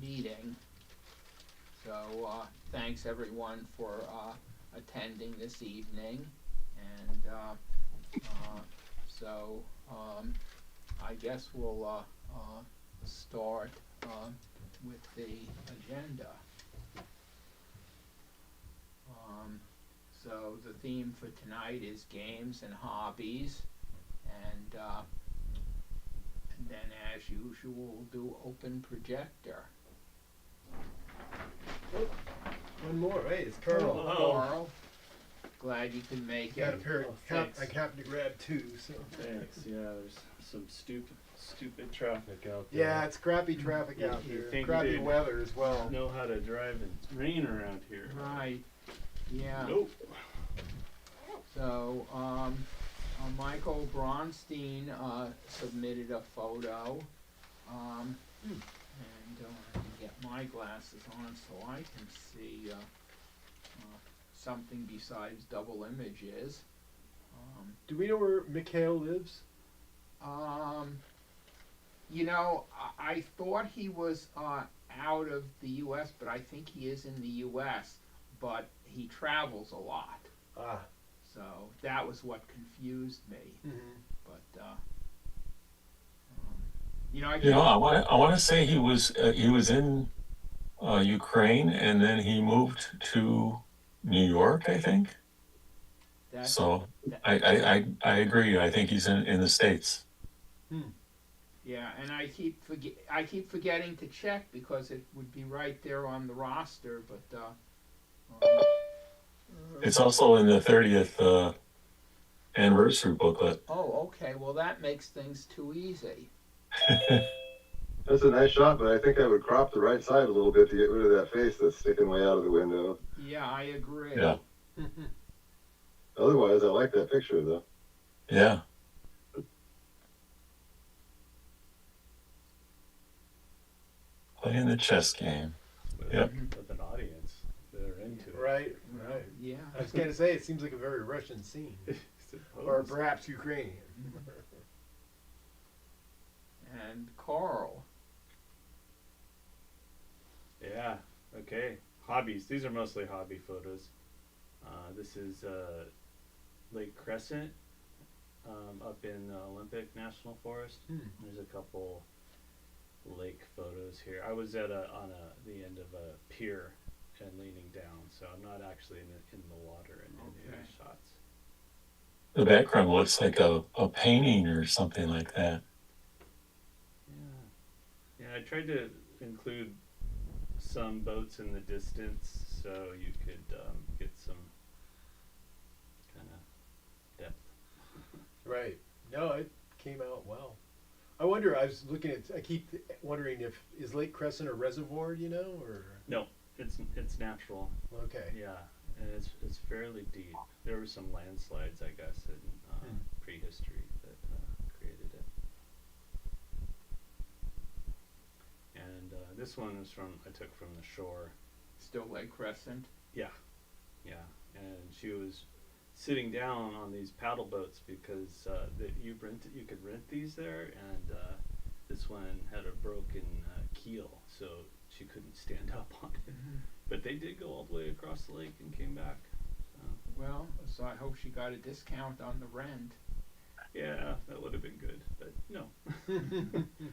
meeting. So thanks everyone for attending this evening, and so I guess we'll start with the agenda. So the theme for tonight is games and hobbies, and then as usual we'll do open projector. Oh, one more, hey, it's Carl. Carl, glad you could make Got a it. pair. Thanks. I happened to grab two. So. Thanks. Yeah, there's some stupid traffic out there. Yeah, it's crappy traffic out You here. think Crappy they'd weather as well. Know how to drive in rain around here. Right, yeah. Nope. So Michael Bronstein submitted a photo, and I can get my glasses on so I can see something besides double images. Do we know where Mikhail lives? You know, I thought he was out of the U.S., but I think he is in the U.S., but he travels a lot. Ah. So that was what confused me. Mm-hmm. But you know, I want to say he was in Ukraine, and then he moved to New York, I think. So I agree. I think he's in the States. Yeah, and I keep forgetting to check because it would be right there on the roster, but it's also in the 30th anniversary booklet. Oh, okay. Well, that makes things too easy. That's a nice shot, but I think I would crop the right side a little bit to get rid of that face that's sticking way out of the window. Yeah, I agree. Yeah. Otherwise, I like that picture, though. Yeah. Playing the chess game. Yep. With an audience that are into it. Right. Right. Yeah. I was gonna say it seems like a very Russian scene, or perhaps Ukrainian. And Carl. Yeah. Okay. Hobbies. These are mostly hobby photos. This is Lake Crescent up in Olympic National Forest. There's a couple lake photos here. I was at the end of a pier and leaning down, so I'm not actually in the water in any of these shots. The background looks like a painting or something like that. Yeah, I tried to include some boats in the distance so you could get some kind of depth. Right. No, it came out well. I wonder. I keep wondering if is Lake Crescent a reservoir? Do you know, or no? It's natural. Okay. Yeah, and it's fairly deep. There were some landslides, I guess, in prehistory that created it. And this one is I took from the shore. Still Lake Crescent? Yeah. And she was sitting down on these paddle boats because you could rent these there, and this one had a broken keel, so she couldn't stand up on it. But they did go all the way across the lake and came back. Well, so I hope she got a discount on the rent. Yeah, that would have been good, but no.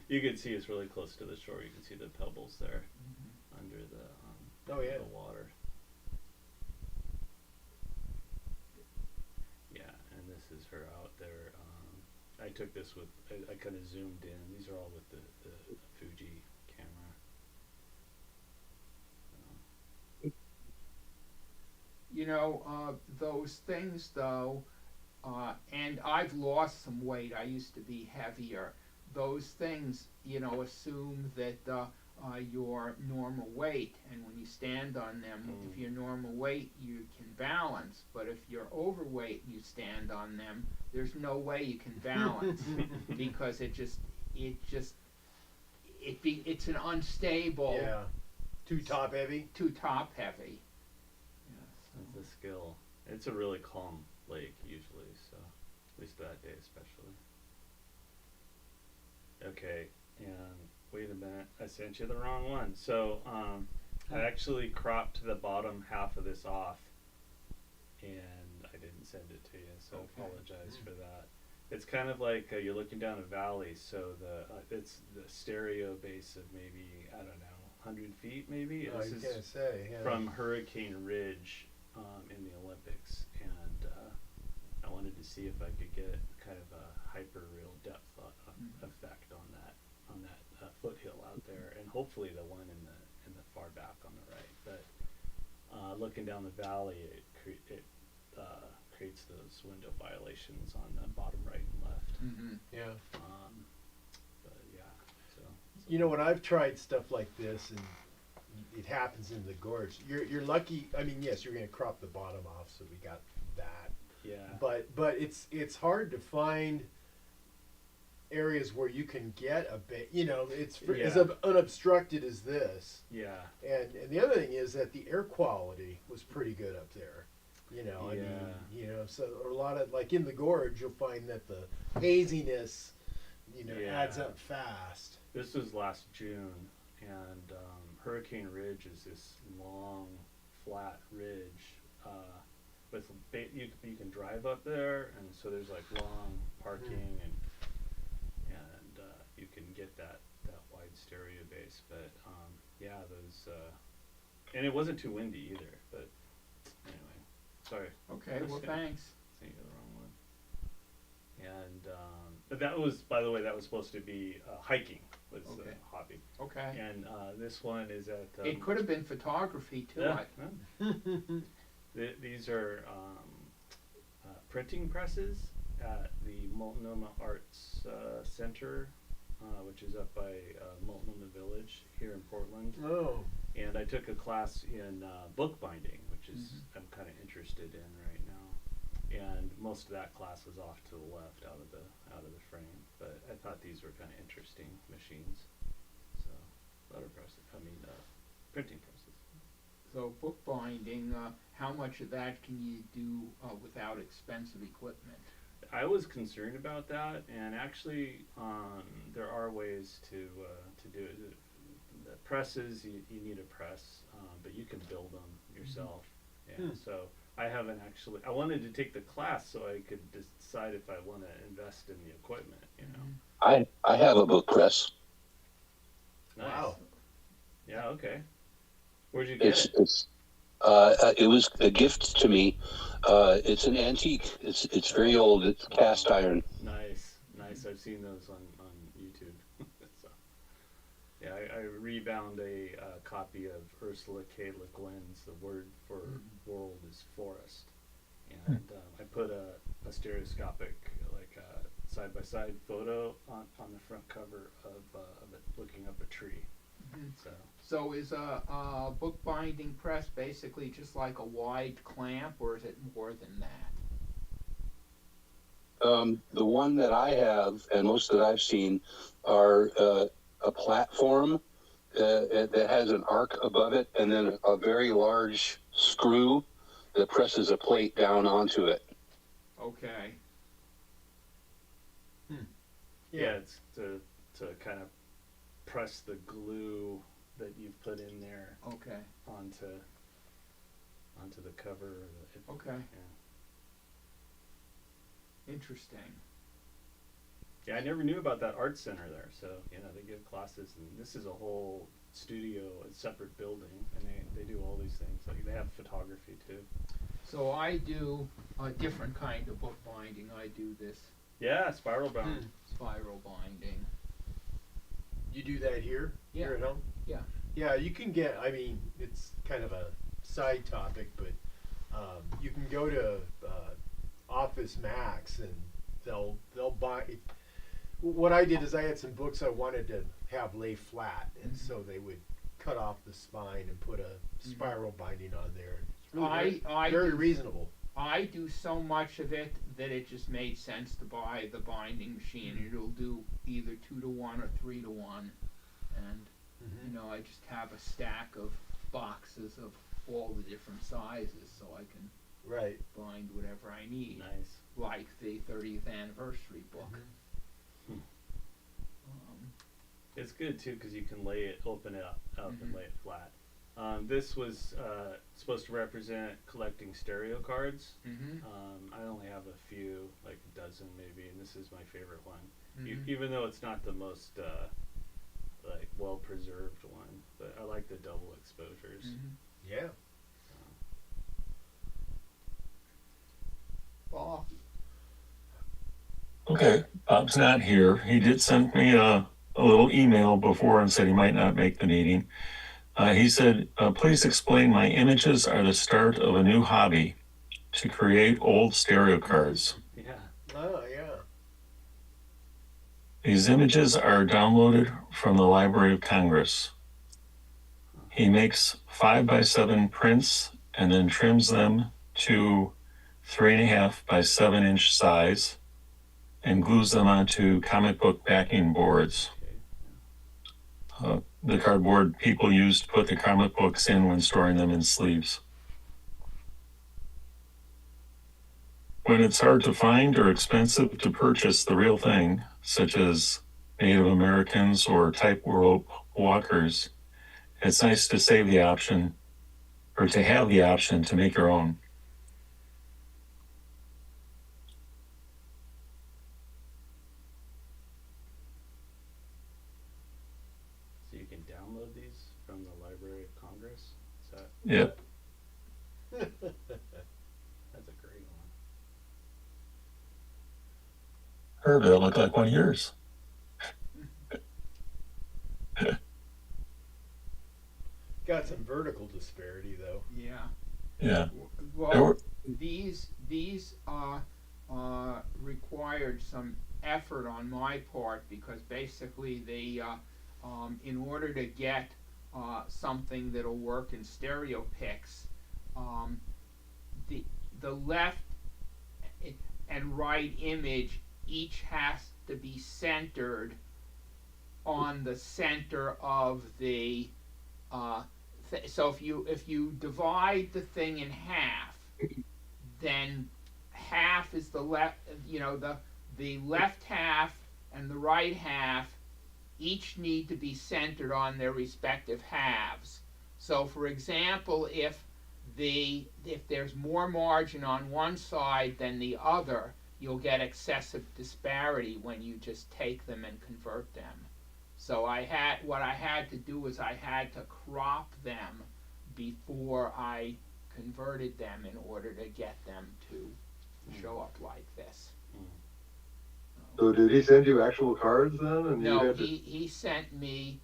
You can see it's really close to the shore. You can see the pebbles there under the the water. Yeah, and this is her out there. I took this with, I kind of zoomed in. These are all with the Fuji camera. You know, those things though, and I've lost some weight. I used to be heavier. Those things, you know, assume that your normal weight, and when you stand on them, if you're normal weight, you can balance. But if you're overweight, you stand on them, there's no way you can balance because it's an unstable. Yeah. Too top heavy. Too top heavy. That's a skill. It's a really calm lake usually, so at least that day especially. Okay, and wait a minute. I sent you the wrong one. So I actually cropped the bottom half of this off, and I didn't send it to you, so I apologize for that. It's kind of like you're looking down a valley, so it's the stereo base of maybe, I don't know, 100 feet maybe. I was This gonna is say, yeah. from Hurricane Ridge in the Olympics, and I wanted to see if I could get kind of a hyper real depth effect on that foothill out there, and hopefully the one in the far back on the right. But looking down the valley, it creates those window violations on the bottom right and left. Mm-hmm. Yeah. But yeah, so You know, when I've tried stuff like this and it happens in the gorge, you're lucky. I mean, yes, you're going to crop the bottom off, so we got that. yeah, But it's hard to find areas where you can get a bit. You know, it's as Yeah. unobstructed as this. yeah, And the other thing is that the air quality was pretty good up there. You know, I mean, Yeah. you know, so a lot of, like in the gorge, you'll find that the haziness, you know, adds Yeah. up fast. This was last June, and Hurricane Ridge is this long, flat ridge with you can drive up there, and so there's like long parking, and you can get that wide stereo base. But yeah, those and it wasn't too windy either. But anyway, sorry. Okay, well, thanks. Saying the wrong one. And but that was, by the way, that was supposed to be hiking was Okay. the hobby. Okay. And this one is at It could have been photography too. yeah, these are printing presses at the Multnomah Arts Center, which is up by Multnomah Village here in Portland. Oh, And I took a class in bookbinding, which is I'm kind of interested in right now. And most of that class was off to the left, out of the frame. But I thought these were kind of interesting machines. So letterpress, printing presses. So bookbinding, how much of that can you do without expensive equipment? I was concerned about that, and actually, there are ways to do it. The presses, you need a press, but you can build them yourself. Yeah. So I haven't actually. I wanted to take the class so I could decide if I want to invest in the equipment. You know. I have a book press. Nice. Wow. Yeah. Okay. Where'd you get it? It was a gift to me. It's an antique. It's very old. It's cast iron. Nice. I've seen those on YouTube. So, yeah, I rebound a copy of Ursula K. Le Guin's The Word for World is Forest, and I put a stereoscopic, like side-by-side photo on the front cover of it looking up a tree. So is a bookbinding press basically just like a wide clamp, or is it more than that? The one that I have, and most that I've seen, are a platform that has an arc above it, and then a very large screw that presses a plate down onto it. Okay. Yeah, it's to kind of press the glue that you've put in there Okay. onto the cover. Okay. Yeah. Interesting. Yeah, I never knew about that art center there. So they give classes, and this is a whole studio, a separate building, and they do all these things. Like they have photography too. So I do a different kind of bookbinding. I do this Yeah, spiral bound. spiral binding. you do that here? Yeah. Here at home? Yeah. Yeah, you can get. I mean, it's kind of a side topic, but you can go to Office Max and they'll buy. What I did is I had some books I wanted to have lay flat, and so they would cut off the spine and put a spiral binding on there. It's really very reasonable. I do so much of it that it just made sense to buy the binding machine. It'll do either 2-to-1 or 3-to-1, and I just have a stack of boxes of all the different sizes, so I can Right. bind whatever I need. Nice. Like the 30th anniversary book. It's good too because you can open it up and lay it flat. This was supposed to represent collecting stereo cards. I only have a few, like a dozen maybe, and this is my favorite one. Even though it's not the most like well preserved one, but I like the double exposures. Yeah. Bob. Okay, Bob's not here. He did send me a little email before and said he might not make the meeting. He said, please explain, my images are the start of a new hobby to create old stereo cards. Yeah. Oh, yeah. These images are downloaded from the Library of Congress. He makes 5x7 prints and then trims them to 3.5 by 7-inch size and glues them onto comic book backing boards. The cardboard people use to put the comic books in when storing them in sleeves. When it's hard to find or expensive to purchase the real thing, such as Native Americans or tightrope walkers, it's nice to save the option, or to have the option to make your own. So you can download these from the Library of Congress? Is that? Yep. That's a great one. Herb, that looked like one of yours. Got some vertical disparity though. Yeah. Yeah. Well, these required some effort on my part because basically they, in order to get something that'll work in stereo pics, the left and right image each has to be centered on the center of the so if you divide the thing in half, then half is the left, the left half and the right half each need to be centered on their respective halves. So for example, if there's more margin on one side than the other, you'll get excessive disparity when you just take them and convert them. So what I had to do was I had to crop them before I converted them in order to get them to show up like this. So did he send you actual cards then? And you No, had to... he sent me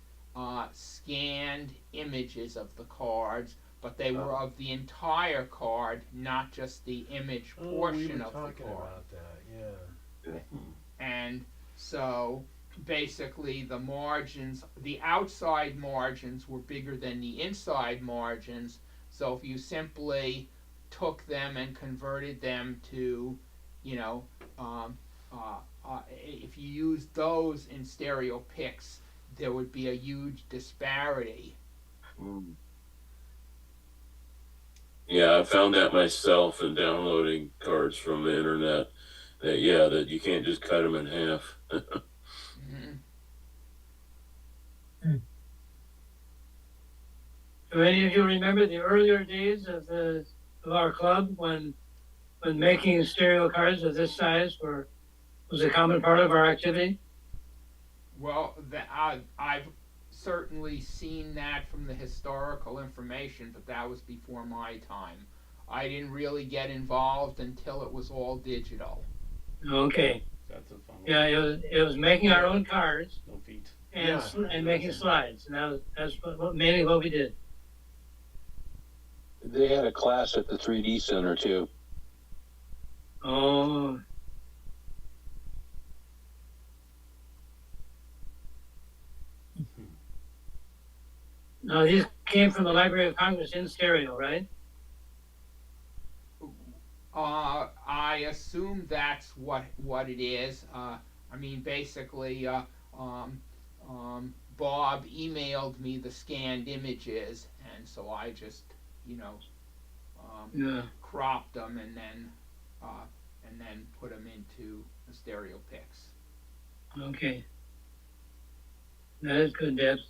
scanned images of the cards, but they were of the entire card, not just the image portion of the card. About that, yeah. And so basically the margins, the outside margins were bigger than the inside margins, so if you simply took them and converted them to, if you used those in stereo pics, there would be a huge disparity. Yeah, I found that myself in downloading cards from the internet. That you can't just cut them in half. Do any of you remember the earlier days of our club when making stereo cards of this size was a common part of our activity? Well, I've certainly seen that from the historical information, but that was before my time. I didn't really get involved until it was all digital. Okay. That's a fun one. Yeah, it was making our own cards No feet. and making slides, and that's mainly what we did. They had a class at the 3D Center too. Oh. Now these came from the Library of Congress in stereo, right? I assume that's what it is. Basically, Bob emailed me the scanned images, and so I just, cropped them and then put them into the stereo pics. Okay. That is good depth.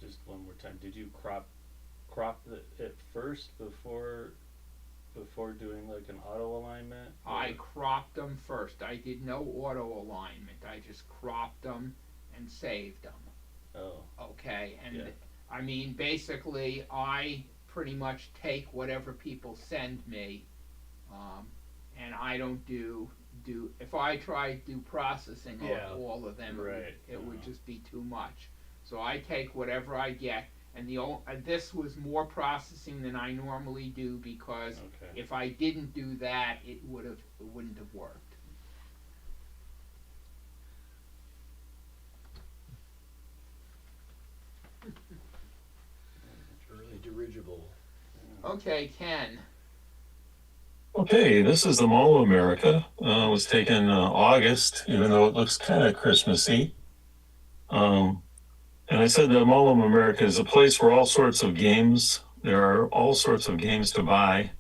Just one more time. Did you crop it first before doing like an auto alignment? I cropped them first. I did no auto alignment. I just cropped them and saved them. Oh. Okay, and Yeah. I mean, basically, I pretty much take whatever people send me, and I don't do. If I try to do processing of all of them, Right. it would just be too much. So I take whatever I get, and this was more processing than I normally do because Okay. if I didn't do that, it wouldn't have worked. Early dirigible. Okay, Ken. Okay, this is the Mall of America. It was taken August, even though it looks kind of Christmassy. And I said the Mall of America is a place where all sorts of games, there are all sorts of games to buy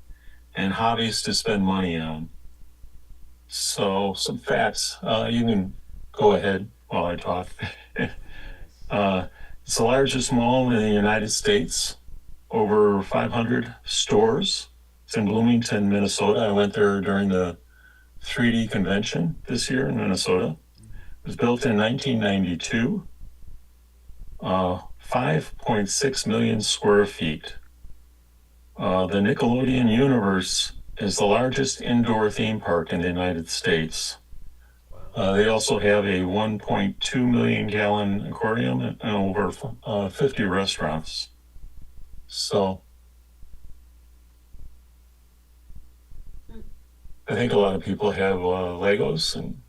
and hobbies to spend money on. So some facts, you can go ahead while I talk. It's the largest mall in the United States, over 500 stores. It's in Bloomington, Minnesota. I went there during the 3D convention this year in Minnesota. It was built in 1992. 5.6 million square feet. The Nickelodeon Universe is the largest indoor theme park in the United States. They also have a 1.2 million gallon aquarium and over 50 restaurants. So I think a lot of people have Legos and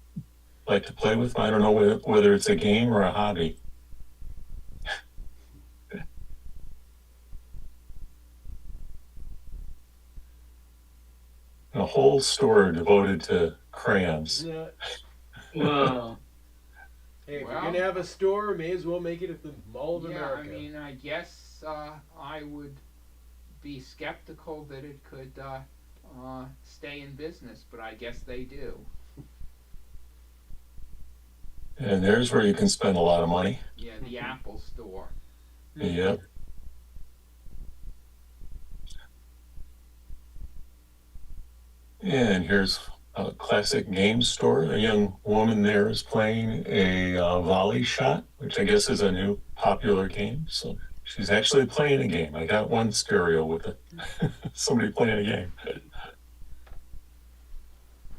like to play with them. I don't know whether it's a game or a hobby. A whole store devoted to crayons. Yeah. Wow. Hey, if Well, you're gonna have a store, may as well make it at the Mall of Yeah, America. I mean, I guess I would be skeptical that it could stay in business, but I guess they do. And there's where you can spend a lot of money. Yeah, the Apple Store. Yep. And here's a classic game store. A young woman there is playing a volley shot, which I guess is a new popular game. So she's actually playing a game. I got one stereo with it. Somebody playing a game.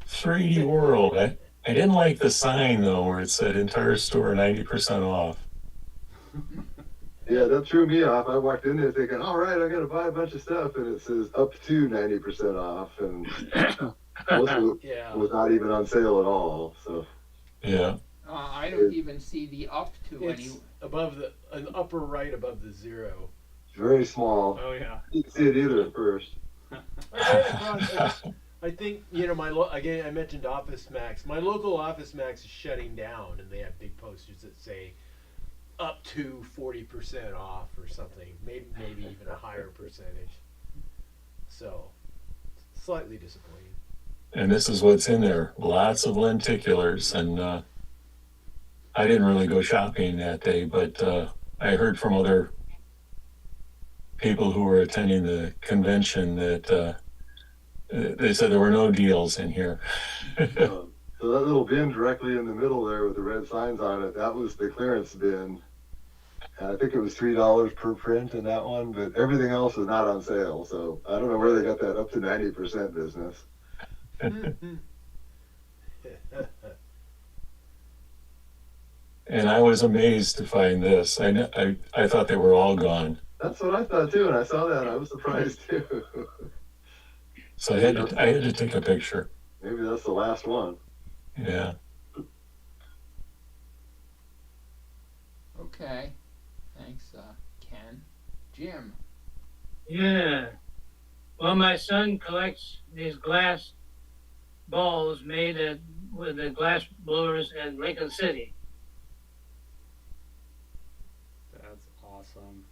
3D World. I didn't like the sign though, where it said entire store 90% off. Yeah, that threw me off. I walked in there thinking, all right, I'm going to buy a bunch of stuff, and it says up to 90% off, and most of it was not even on sale at all. So Yeah. I don't even see the up to It's above an upper right above the zero. It's very small. Oh yeah. You didn't see it either at first. I think, again, I mentioned Office Max. My local Office Max is shutting down, and they have big posters that say up to 40% off or something, maybe even a higher percentage. So, slightly disappointing. And this is what's in there. Lots of lenticulars. And I didn't really go shopping that day, but I heard from other people who were attending the convention that they said there were no deals in here. So that little bin directly in the middle there with the red signs on it, that was the clearance bin. And I think it was $3 per print in that one, but everything else was not on sale. So I don't know where they got that up to 90% business. And I was amazed to find this. I thought they were all gone. That's what I thought too, and I saw that, and I was surprised too. So I had to take a picture. Maybe that's the last one. Yeah. Okay. Thanks, Ken. Jim. Yeah. Well, my son collects these glass balls made at with the glass blowers in Lincoln City. That's awesome.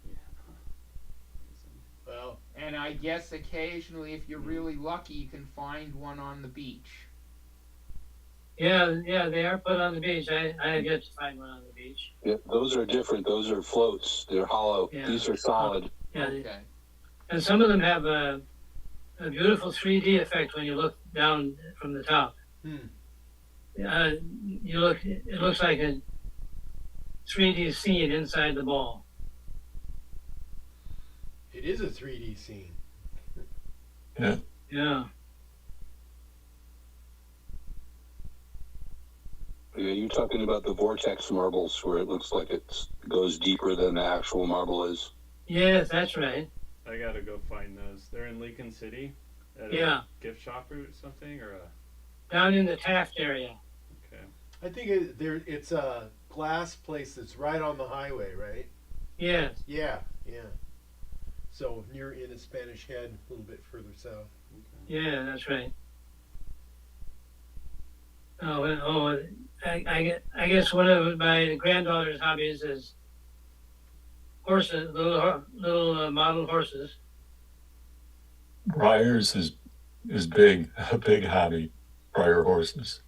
Yeah. Amazing. Well, And I guess occasionally, if you're really lucky, you can find one on the beach. Yeah, they are put on the beach. I have yet to find one on the beach. Yeah, those are different. Those are floats. They're hollow. Yeah. These are solid. Yeah, Okay. and some of them have a beautiful 3D effect when you look down from the top. It looks like a 3D scene inside the ball. it is a 3D scene. Yeah. Yeah. Yeah, you're talking about the vortex marbles where it looks like it goes deeper than the actual marble is. Yes, that's right. I gotta go find those. They're in Lincoln City at Yeah. a gift shop or something, or a Down in the Taft area. okay. I think it's a glass place that's right on the highway, right? Yes. Yeah. So near in a Spanish Head, a little bit further south. Yeah, that's right. I guess one of my granddaughter's hobbies is horses, little model horses. Briars is big, a big hobby. Briar horses.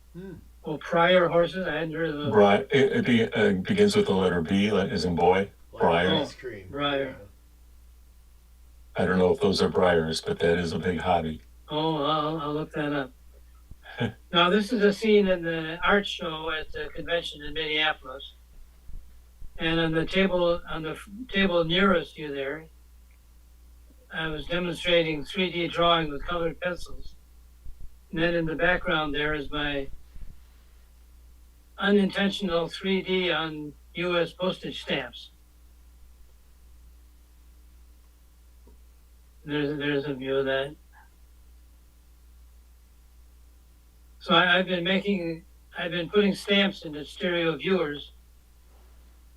Oh, prior horses. I hadn't heard of those. It begins with the letter B, as in boy. Like Briar. ice cream. Briar. I don't know if those are briars, but that is a big hobby. Oh, I'll look that up. Now, this is a scene in the art show at the convention in Minneapolis. And on the table nearest you there, I was demonstrating 3D drawing with colored pencils. And then in the background there is my unintentional 3D on U.S. postage stamps. There's a view of that. So I've been putting stamps into stereo viewers,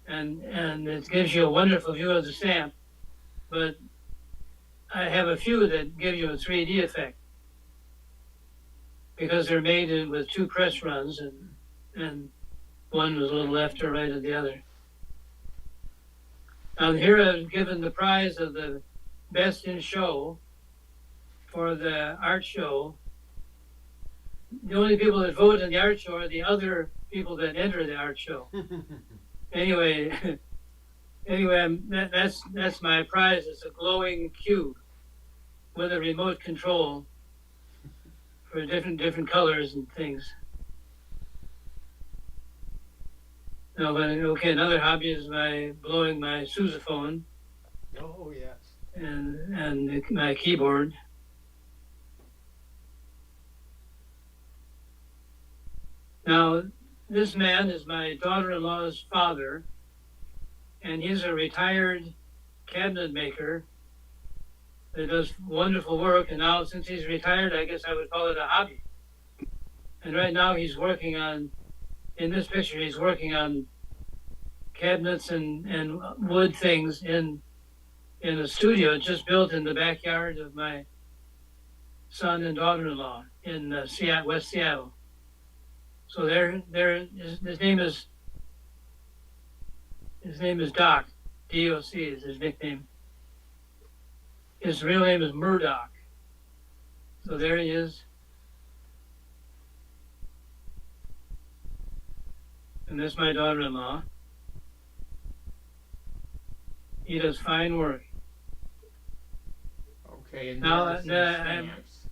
and it gives you a wonderful view of the stamp. But I have a few that give you a 3D effect because they're made with two press runs, and one was a little left or right of the other. Now here I've given the prize of the best in show for the art show. The only people that vote in the art show are the other people that enter the art show. Anyway, that's my prize. It's a glowing cube with a remote control for different colors and things. No, but okay. Another hobby is blowing my sousaphone Oh yes. and my keyboard. Now, this man is my daughter-in-law's father, and he's a retired cabinet maker that does wonderful work. And now, since he's retired, I guess I would call it a hobby. And right now, he's working on, in this picture, he's working on cabinets and wood things in a studio just built in the backyard of my son and daughter-in-law in West Seattle. So his name is Doc. D-O-C is his nickname. His real name is Murdoch. So there he is. And that's my daughter-in-law. He does fine work. Okay, and Now, there are some I have stamps.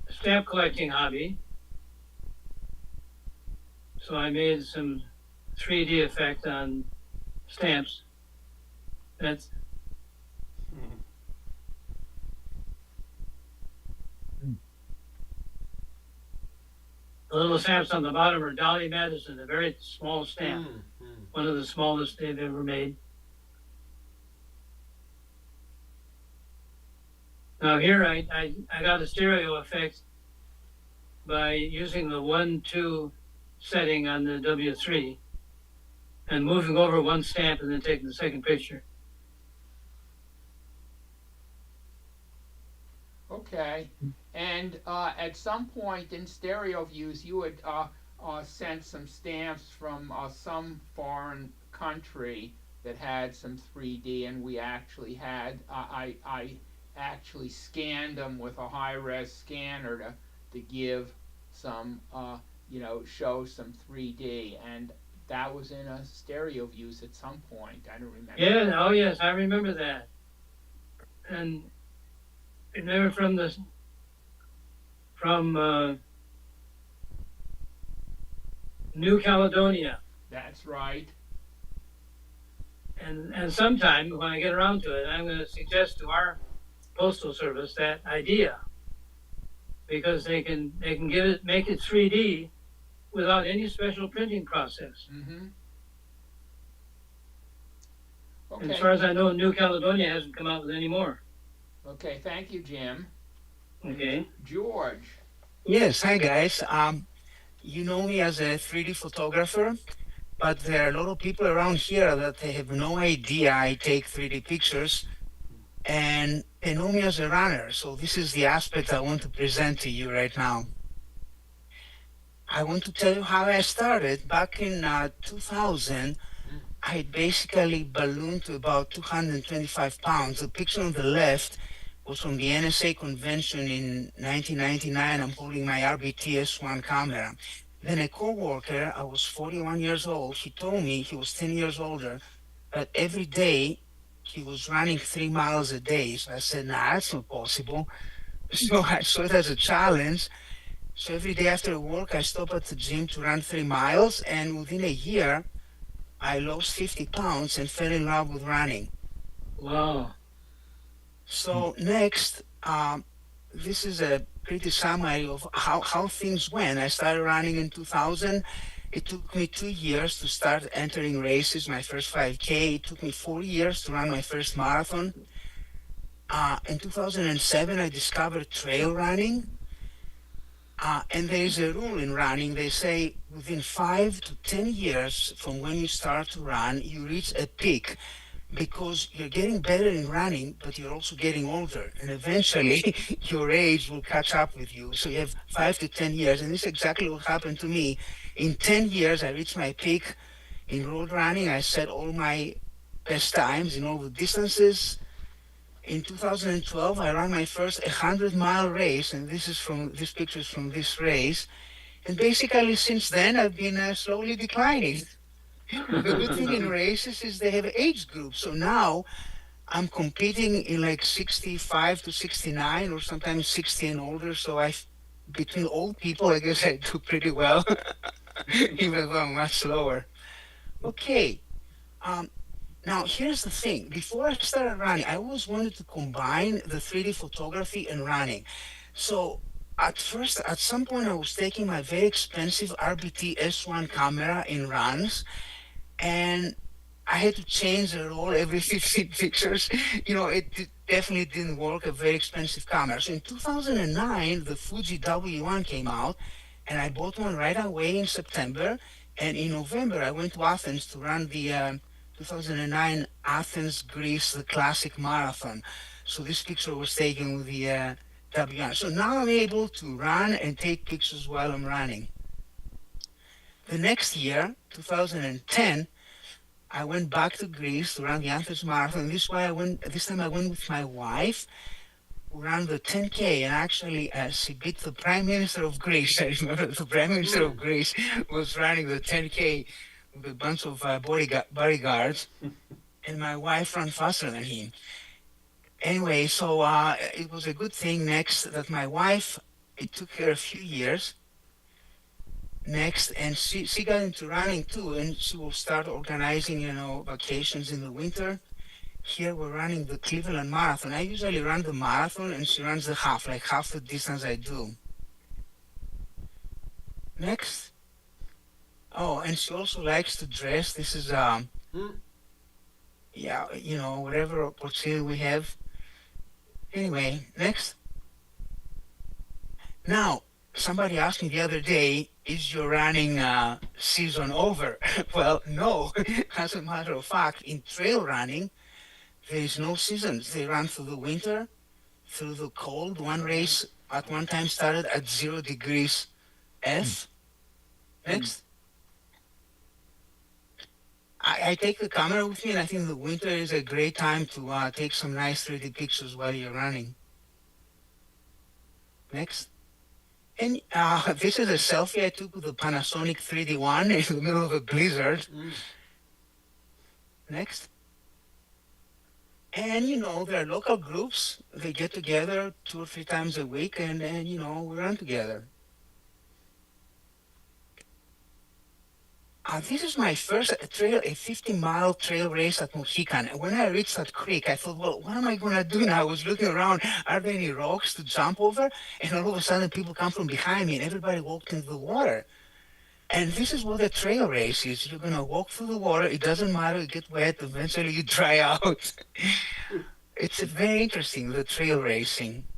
a stamp collecting hobby. So I made some 3D effect on stamps. That's the little stamps on the bottom are Dolly Madison, a very small stamp, one of the smallest they've ever made. Now here I got a stereo effect by using the 1-2 setting on the W3 and moving over one stamp and then taking the second picture. Okay, And at some point in Stereo Views, you had sent some stamps from some foreign country that had some 3D, and we actually had, I actually scanned them with a high-res scanner to give some, show some 3D, and that was in a Stereo Views at some point. I don't remember. Yeah, oh yes, I remember that. And remember from New Caledonia. That's right. And sometime when I get around to it, I'm going to suggest to our postal service that idea, because they can make it 3D without any special printing process. Mm-hmm. And as far as I know, New Caledonia hasn't come out with any more. Okay, thank you, Jim. Okay. George. Yes, hi guys. You know me as a 3D photographer, but there are a lot of people around here that they have no idea I take 3D pictures, and they know me as a runner. So this is the aspect I want to present to you right now. I want to tell you how I started. Back in 2000, I basically ballooned to about 225 pounds. The picture on the left was from the NSA convention in 1999. I'm holding my RBT-S1 camera. Then a co-worker, I was 41 years old, he told me, he was 10 years older, that every day he was running 3 miles a day. So I said, nah, that's not possible. So I saw it as a challenge. So every day after work, I stop at the gym to run 3 miles, and within a year, I lost 50 pounds and fell in love with running. Wow. So next, this is a pretty summary of how things went. I started running in 2000. It took me 2 years to start entering races, my first 5K. It took me 4 years to run my first marathon. In 2007, I discovered trail running. And there is a rule in running. They say within 5 to 10 years from when you start to run, you reach a peak, because you're getting better in running, but you're also getting older. And eventually, your age will catch up with you. So you have 5 to 10 years. And this is exactly what happened to me. In 10 years, I reached my peak in road running. I set all my best times in all the distances. In 2012, I ran my first 100-mile race, and this picture is from this race. And basically, since then, I've been slowly declining. The good thing in races is they have age groups. So now I'm competing in like 65 to 69, or sometimes 60 and older. So between old people, I guess I do pretty well, even though I'm much slower. Okay. Now, here's the thing. Before I started running, I always wanted to combine the 3D photography and running. So at some point, I was taking my very expensive RBT-S1 camera in runs, and I had to change the roll every 15 pictures. It definitely didn't work, a very expensive camera. So in 2009, the Fuji W1 came out, and I bought one right away in September. And in November, I went to Athens to run the 2009 Athens, Greece, the classic marathon. So this picture was taken with the W1. So now I'm able to run and take pictures while I'm running. The next year, 2010, I went back to Greece to run the Athens Marathon. This time I went with my wife, who ran the 10K, and actually she beat the Prime Minister of Greece. I remember the Prime Minister of Greece was running the 10K with a bunch of bodyguards, and my wife ran faster than him. Anyway, so it was a good thing next that my wife, it took her a few years next, and she got into running too, and she will start organizing, vacations in the winter. Here we're running the Cleveland Marathon. I usually run the marathon, and she runs the half, like half the distance I do. Next. Oh, and she also likes to dress. This is, whatever opportunity we have. Anyway, next. Now, somebody asked me the other day, is your running season over? Well, no. As a matter of fact, in trail running, there is no seasons. They run through the winter, through the cold. One race At one time started at 0 degrees F. Next. I take the camera with me, and I think the winter is a great time to take some nice 3D pictures while you're running. Next. And this is a selfie I took with the Panasonic 3D1 in the middle of a blizzard. Next. And, there are local groups. They get together 2 or 3 times a week, and we run together. This is my first trail, a 50-mile trail race at Mohican. And when I reached that creek, I thought, well, what am I going to do now? I was looking around, are there any rocks to jump over? And all of a sudden, people come from behind me, and everybody walked into the water. And this is what a trail race is. You're going to walk through the water. It doesn't matter. You get wet. Eventually, you dry out. It's very interesting, the trail racing.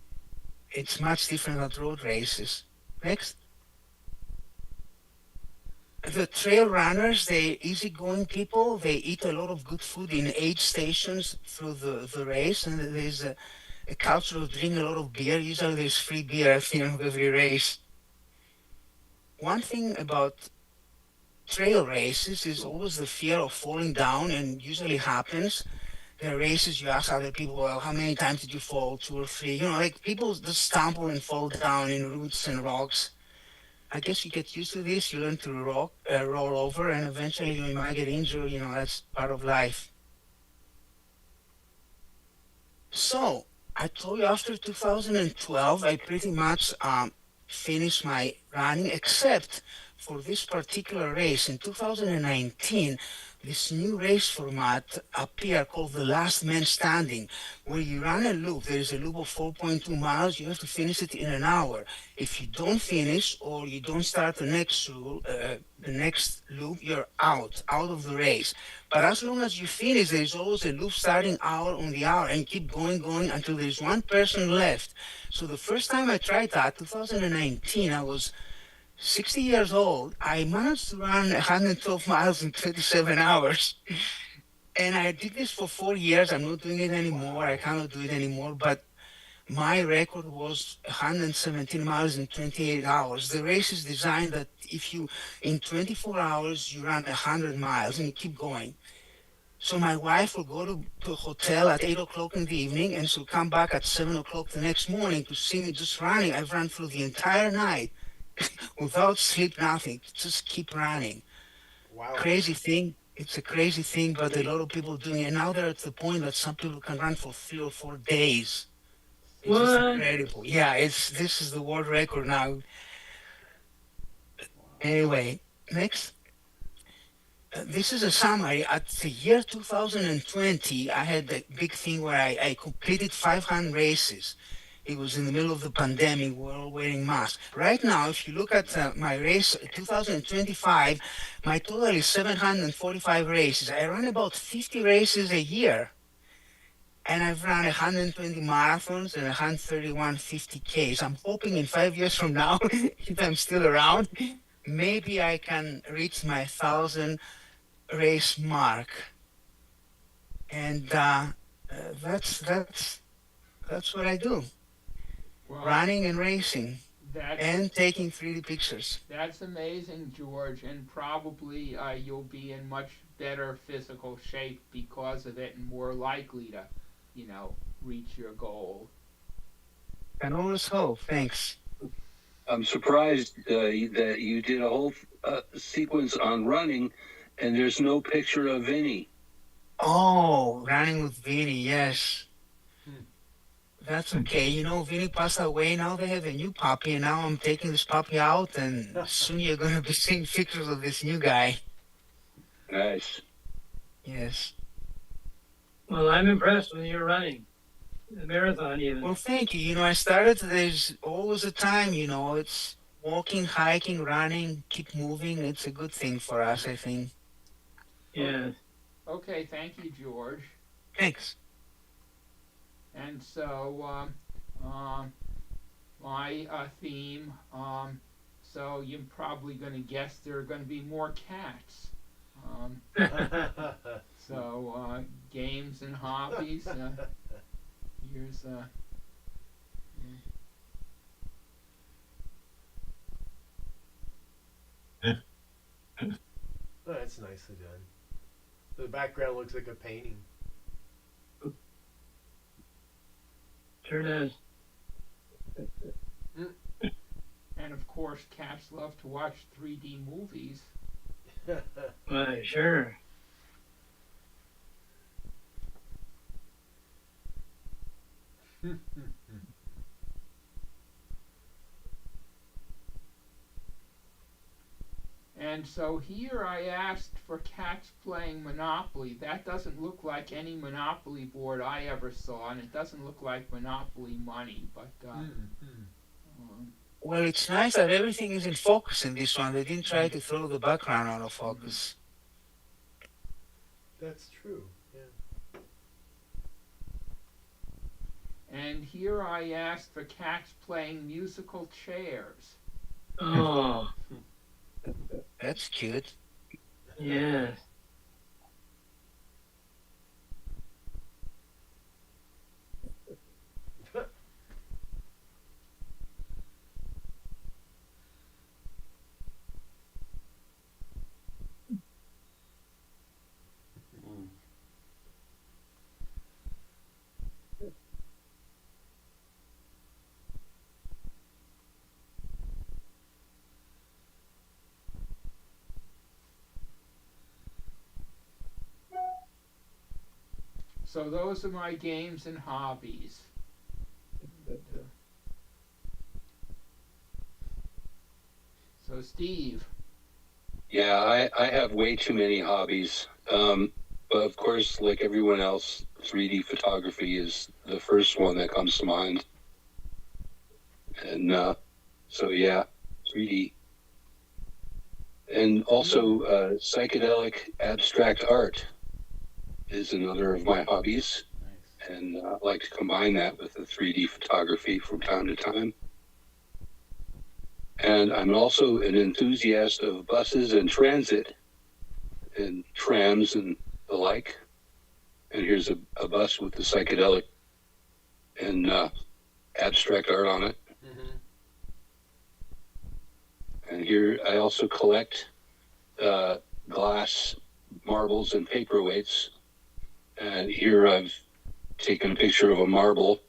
It's much different than road races. Next. The trail runners, they're easygoing people. They eat a lot of good food in aid stations through the race. And there's a culture of drinking a lot of beer. Usually there's free beer at the end of every race. One thing about trail races is always the fear of falling down, and usually happens. There are races you ask other people, well, how many times did you fall? 2 or 3? Like people just stumble and fall down in roots and rocks. I guess you get used to this. You learn to roll over, and eventually you might get injured. That's part of life. So I told you after 2012, I pretty much finished my running, except for this particular race in 2019. This new race format appeared called the Last Man Standing, where you run a loop. There is a loop of 4.2 miles. You have to finish it in an hour. If you don't finish or you don't start the next loop, you're out of the race. But as long as you finish, there is always a loop starting hour on the hour, and you keep going until there is one person left. So the first time I tried that, 2019, I was 60 years old. I managed to run 112 miles in 27 hours. And I did this for 4 years. I'm not doing it anymore. I cannot do it anymore. But my record was 117 miles in 28 hours. The race is designed that if you, in 24 hours, you run 100 miles and you keep going. So my wife will go to a hotel at 8 o'clock in the evening, and she'll come back at 7 o'clock the next morning to see me just running. I've run through the entire night. Without sleep, nothing. Just keep running. Wow. Crazy thing. It's a crazy thing, but a lot of people doing it. And now they're at the point that some people can run for 3 or 4 days. It's just incredible. Yeah, this is the world record now. Anyway, next. This is a summary. At the year 2020, I had a big thing where I completed 500 races. It was in the middle of the pandemic. We're all wearing masks. Right now, if you look at my race, 2025, my total is 745 races. I run about 50 races a year. And I've run 120 marathons and 131 50Ks. I'm hoping in 5 years from now, if I'm still around, maybe I can reach my 1,000 race mark. And that's what I do. Well, running and racing that's, and taking 3D pictures. That's amazing, George, and probably you'll be in much better physical shape because of it, and more likely to, reach your goal. Can always hope. Thanks. I'm surprised that you did a whole sequence on running, and there's no picture of Vinny. Oh, running with Vinny, yes. That's okay. Vinny passed away. Now they have a new puppy, and now I'm taking this puppy out, and soon you're going to be seeing pictures of this new guy. Nice. Yes. Well, I'm impressed when you're running the marathon even. Well, thank you. I started, there's always a time, it's walking, hiking, running, keep moving. It's a good thing for us, I think. Yeah. Okay, thank you, George. Thanks. And so, my theme, so you're probably going to guess there are going to be more cats. So, games and hobbies. Here's Oh, that's nicely done. The background looks like a painting. Sure does. And of course, cats love to watch 3D movies. Why, sure. And so here I asked for cats playing Monopoly. That doesn't look like any Monopoly board I ever saw, and it doesn't look like Monopoly money, but Well, it's nice that everything is in focus in this one. They didn't try to throw the background out of focus. That's true. Yeah. and here I asked for cats playing musical chairs. Oh, That's cute. yes. Mm. So those are my games and hobbies. So Steve. Yeah, I have way too many hobbies. But of course, like everyone else, 3D photography is the first one that comes to mind. And so, yeah, 3D. And also, psychedelic abstract art is another of my hobbies. Nice. And I like to combine that with the 3D photography from time to time. And I'm also an enthusiast of buses and transit and trams and the like. And here's a bus with the psychedelic and abstract art on it. Mm-hmm. And here I also collect glass marbles and paperweights. And here I've taken a picture of a marble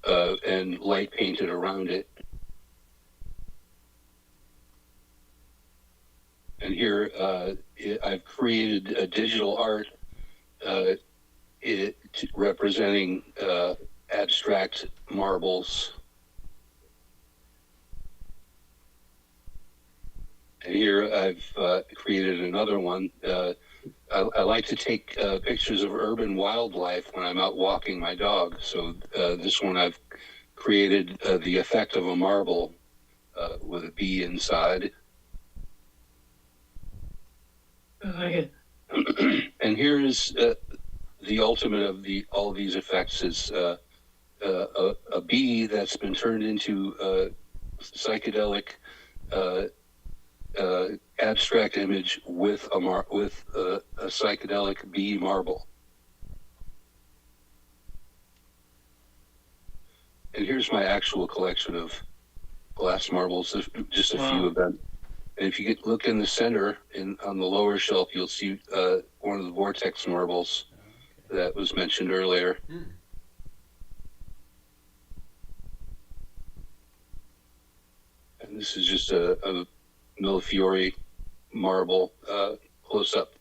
and light painted around it. And here I've created a digital art representing abstract marbles. And here I've created another one. I like to take pictures of urban wildlife when I'm out walking my dog. So this one I've created the effect of a marble with a bee inside. I like it. And here is the ultimate of all these effects is a bee that's been turned into a psychedelic abstract image with a psychedelic bee marble. And here's my actual collection of glass marbles, just a few of them. And if you look in the center, on the lower shelf, you'll see one of the vortex marbles that was mentioned earlier. Mm. And this is just a Millefiori marble close up.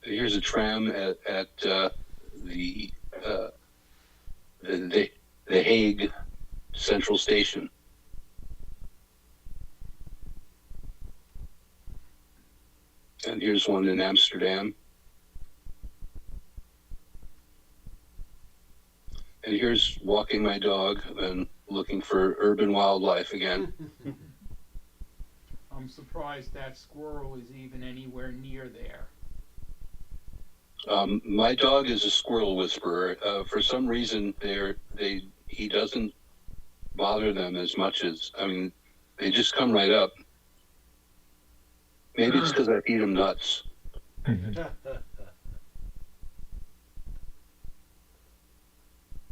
Here's a tram at the Hague Central Station. And here's one in Amsterdam. And here's walking my dog and looking for urban wildlife again. I'm surprised that squirrel is even anywhere near there. My dog is a squirrel whisperer. For some reason, he doesn't bother them as much as, they just come right up. Maybe it's because I feed them nuts. And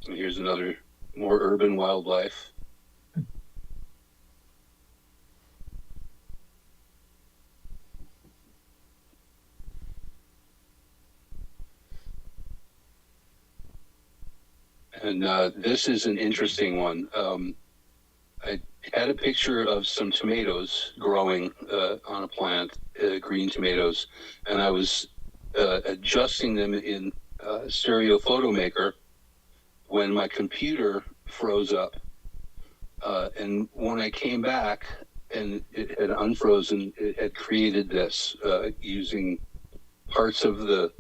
here's another more urban wildlife. And this is an interesting one. I had a picture of some tomatoes growing on a plant, green tomatoes, and I was adjusting them in Stereo Photo Maker when my computer froze up. And when I came back and it had unfrozen, it had created this using parts of the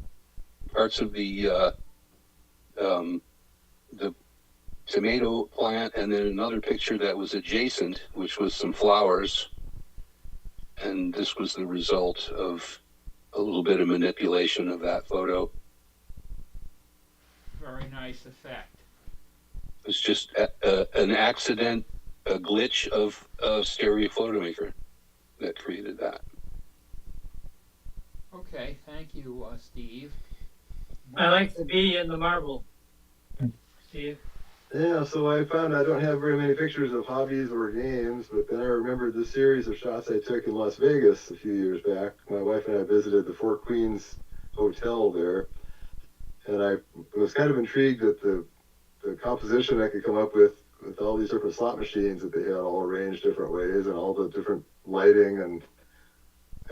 tomato plant, and then another picture that was adjacent, which was some flowers. And this was the result of a little bit of manipulation of that photo. Very nice effect. It's just an accident, a glitch of Stereo Photo Maker that created that. Okay, thank you, Steve. I like the bee and the marble. Steve? Yeah, so I found I don't have very many pictures of hobbies or games, but then I remembered this series of shots I took in Las Vegas a few years back. My wife and I visited the Four Queens Hotel there, and I was kind of intrigued at the composition I could come up with all these different slot machines that they had all arranged different ways and all the different lighting, and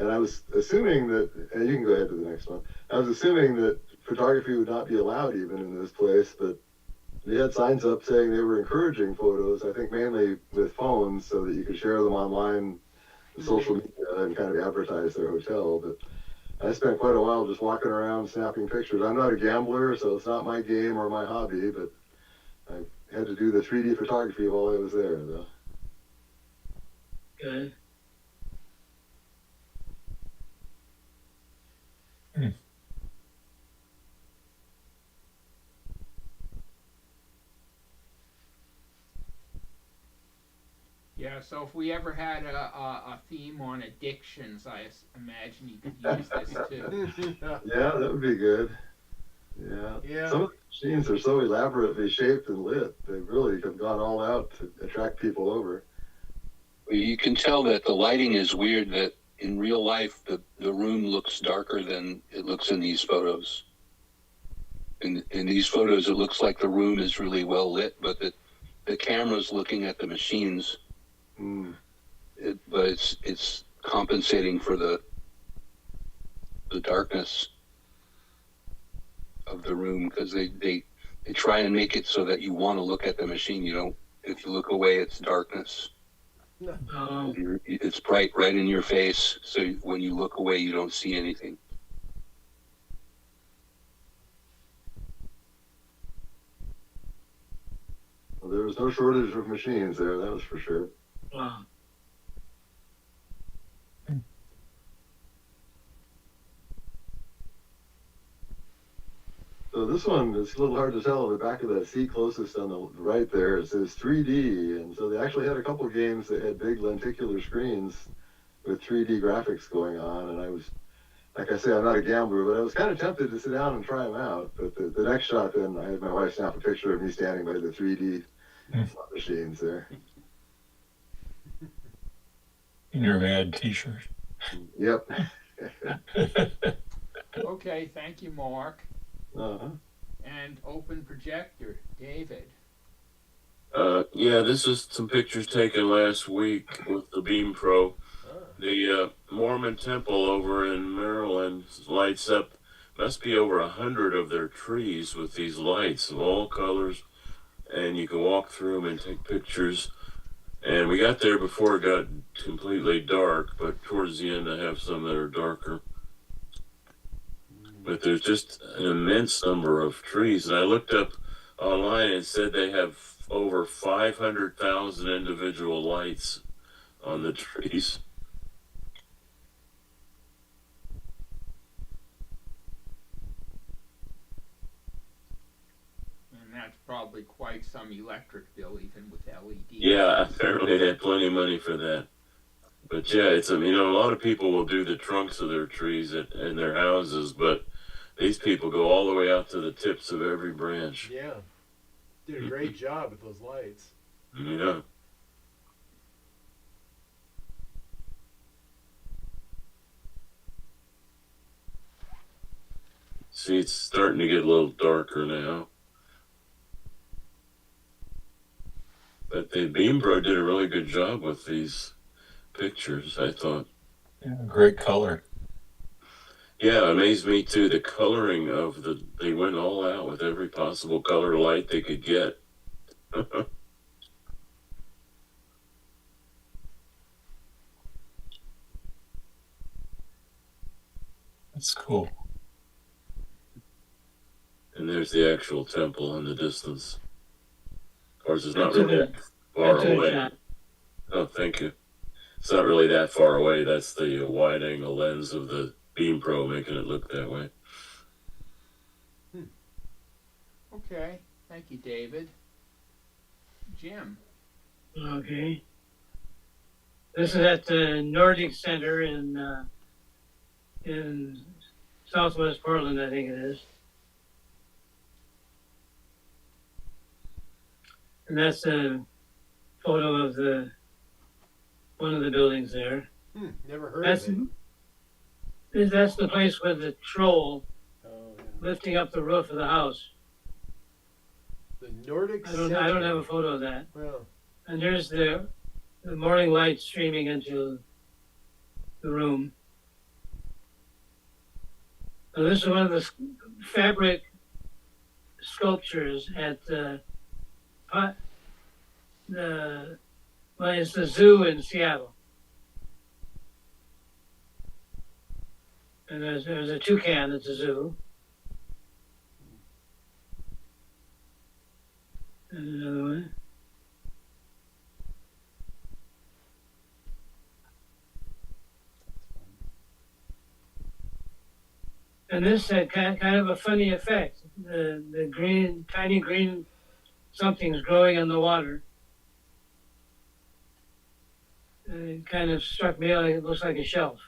I was assuming that, and you can go ahead to the next one, I was assuming that photography would not be allowed even in this place, but they had signs up saying they were encouraging photos, I think mainly with phones, so that you could share them online, social media, and kind of advertise their hotel. But I spent quite a while just walking around snapping pictures. I'm not a gambler, so it's not my game or my hobby, but I had to do the 3D photography while I was there, though. Good. Yeah, so if we ever had a theme on addictions, I imagine you could use this too. Yeah, that would be good. Yeah. Yeah. Some of the machines are so elaborately shaped and lit, they really have gone all out to attract people over. You can tell that the lighting is weird, that in real life the room looks darker than it looks in these photos. In these photos, it looks like the room is really well lit, but the camera's looking at the machines. But it's compensating for the darkness of the room, because they try and make it so that you want to look at the machine. You don't. If you look away, it's darkness. It's bright right in your face, so when you look away, you don't see anything. Well, there was no shortage of machines there, that was for sure. Wow. So this one, it's a little hard to tell. The back of that seat closest on the right there, it says 3D, and so they actually had a couple games that had big lenticular screens with 3D graphics going on, and I was, like I say, I'm not a gambler, but I was kind of tempted to sit down and try them out. But the next shot, then I had my wife snap a picture of me standing by the 3D slot machines there. In your Mad t-shirt. Yep. Okay, thank you, Mark. Uh-huh. And open projector, David. Yeah, this is some pictures taken last week with the Beam Pro. The Mormon temple over in Maryland lights up, must be over 100 of their trees with these lights of all colors, and you can walk through them and take pictures. And we got there before it got completely dark, but towards the end I have some that are darker. But there's just an immense number of trees. And I looked up online and said they have over 500,000 individual lights on the trees. And that's probably quite some electric bill, even with LEDs. Yeah, apparently they had plenty of money for that. But yeah, it's, you know, a lot of people will do the trunks of their trees in their houses, but these people go all the way out to the tips of every branch. Yeah. Did a great job with those lights. Yeah. See, it's starting to get a little darker now. the Beam Pro did a really good job with these pictures, I thought. Yeah, great color. Yeah, it amazed me too. The coloring of they went all out with every possible color light they could get. That's cool. And there's the actual temple in the distance. Of course, it's not That's a really good, far that's a good away. shot. Oh, thank you. It's not really that far away. That's the wide angle lens of the Beam Pro making it look that way. Okay, thank you, David. Jim. Okay. This is at the Nordic Center in Southwest Portland, I think it is. And that's a photo of one of the buildings there. Never heard That's of it. that's the place with the troll Oh, yeah. lifting up the roof of the house. The Nordic I don't have a photo of that. Well, And there's the morning light streaming into the room. So this is one of the fabric sculptures at it's the zoo in Seattle. And there's a toucan at the zoo. And another one. And this had kind of a funny effect. The green, tiny green something's growing in the water. And it kind of struck me like it looks like a shelf.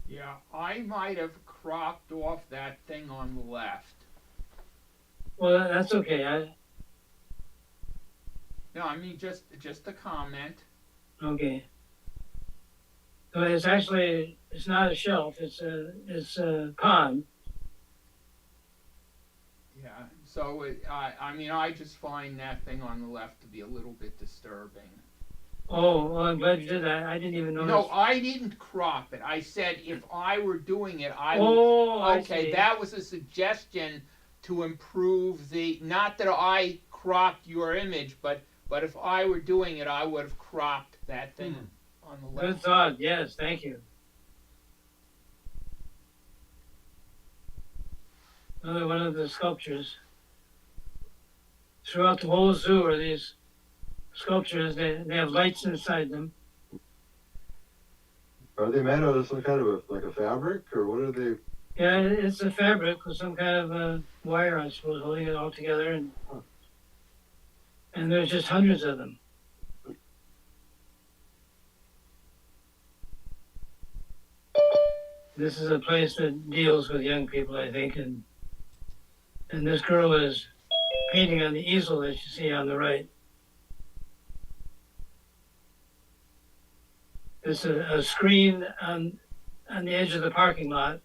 Yeah, I might have cropped off that thing on the left. Well, that's okay. No, I mean just a comment. Okay. So it's not a shelf. It's a pond. Yeah. So I mean, I just find that thing on the left to be a little bit disturbing. Oh, well, I'm glad you did that. I didn't even notice. No, I didn't crop it. I said if I were doing it, I would. Oh, I Okay, see. that was a suggestion to improve the. Not that I cropped your image, but if I were doing it, I would have cropped that thing on the Good left. thought. Yes, thank you. Another one of the sculptures. Throughout the whole zoo are these sculptures. They have lights inside them. Are they made out of some kind of like a fabric, or what are they? Yeah, it's a fabric with some kind of a wire, I suppose, holding it all together, and there's just hundreds of them. This is a place that deals with young people, I think, and this girl is painting on the easel that you see on the right. There's a screen on the edge of the parking lot,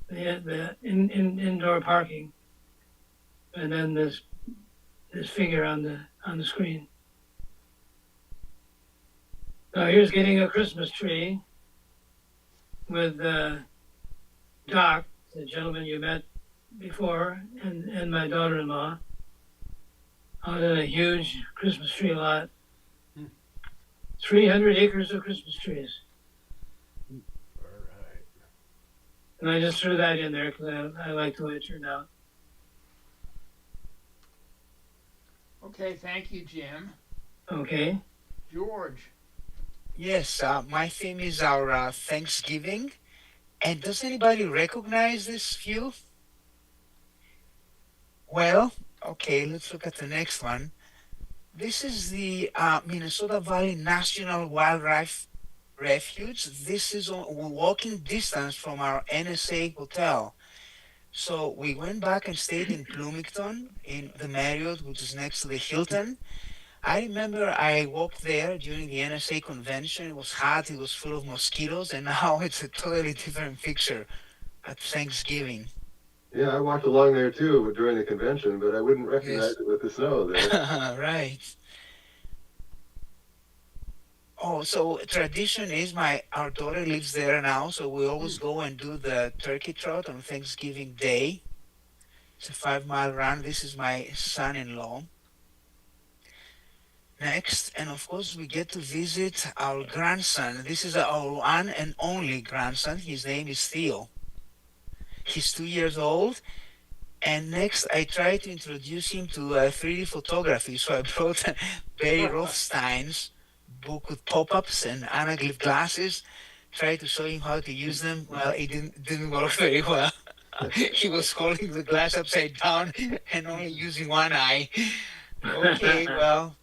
the indoor parking, and then this figure on the screen. Now here's getting a Christmas tree with Doc, the gentleman you met before, and my daughter-in-law, out in a huge Christmas tree lot. 300 acres of Christmas trees. all right. And I just threw that in there because I like the way it turned out. Okay, thank you, Jim. Okay. George. Yes, my theme is our Thanksgiving. And does anybody recognize this view? Well, okay, let's look at the next one. This is the Minnesota Valley National Wildlife Refuge. This is on walking distance from our NSA hotel. So we went back and stayed in Bloomington in the Marriott, which is next to the Hilton. I remember I walked there during the NSA convention. It was hot, it was full of mosquitoes, and now it's a totally different picture at Thanksgiving. Yeah, I walked along there too during the convention, but I wouldn't recognize Yes. it with the snow there. Right. Oh, so tradition is our daughter lives there now, so we always go and do the turkey trot on Thanksgiving Day. It's a 5 mile run. This is my son-in-law. Next, and of course, we get to visit our grandson. This is our one and only grandson. His name is Theo. He's 2 years old. And next, I try to introduce him to 3D photography. So I brought Barry Rothstein's book with pop-ups and anaglyph glasses. Tried to show him how to use them. Well, it didn't work very well. He was holding the glass upside down and only using one eye. Okay, well,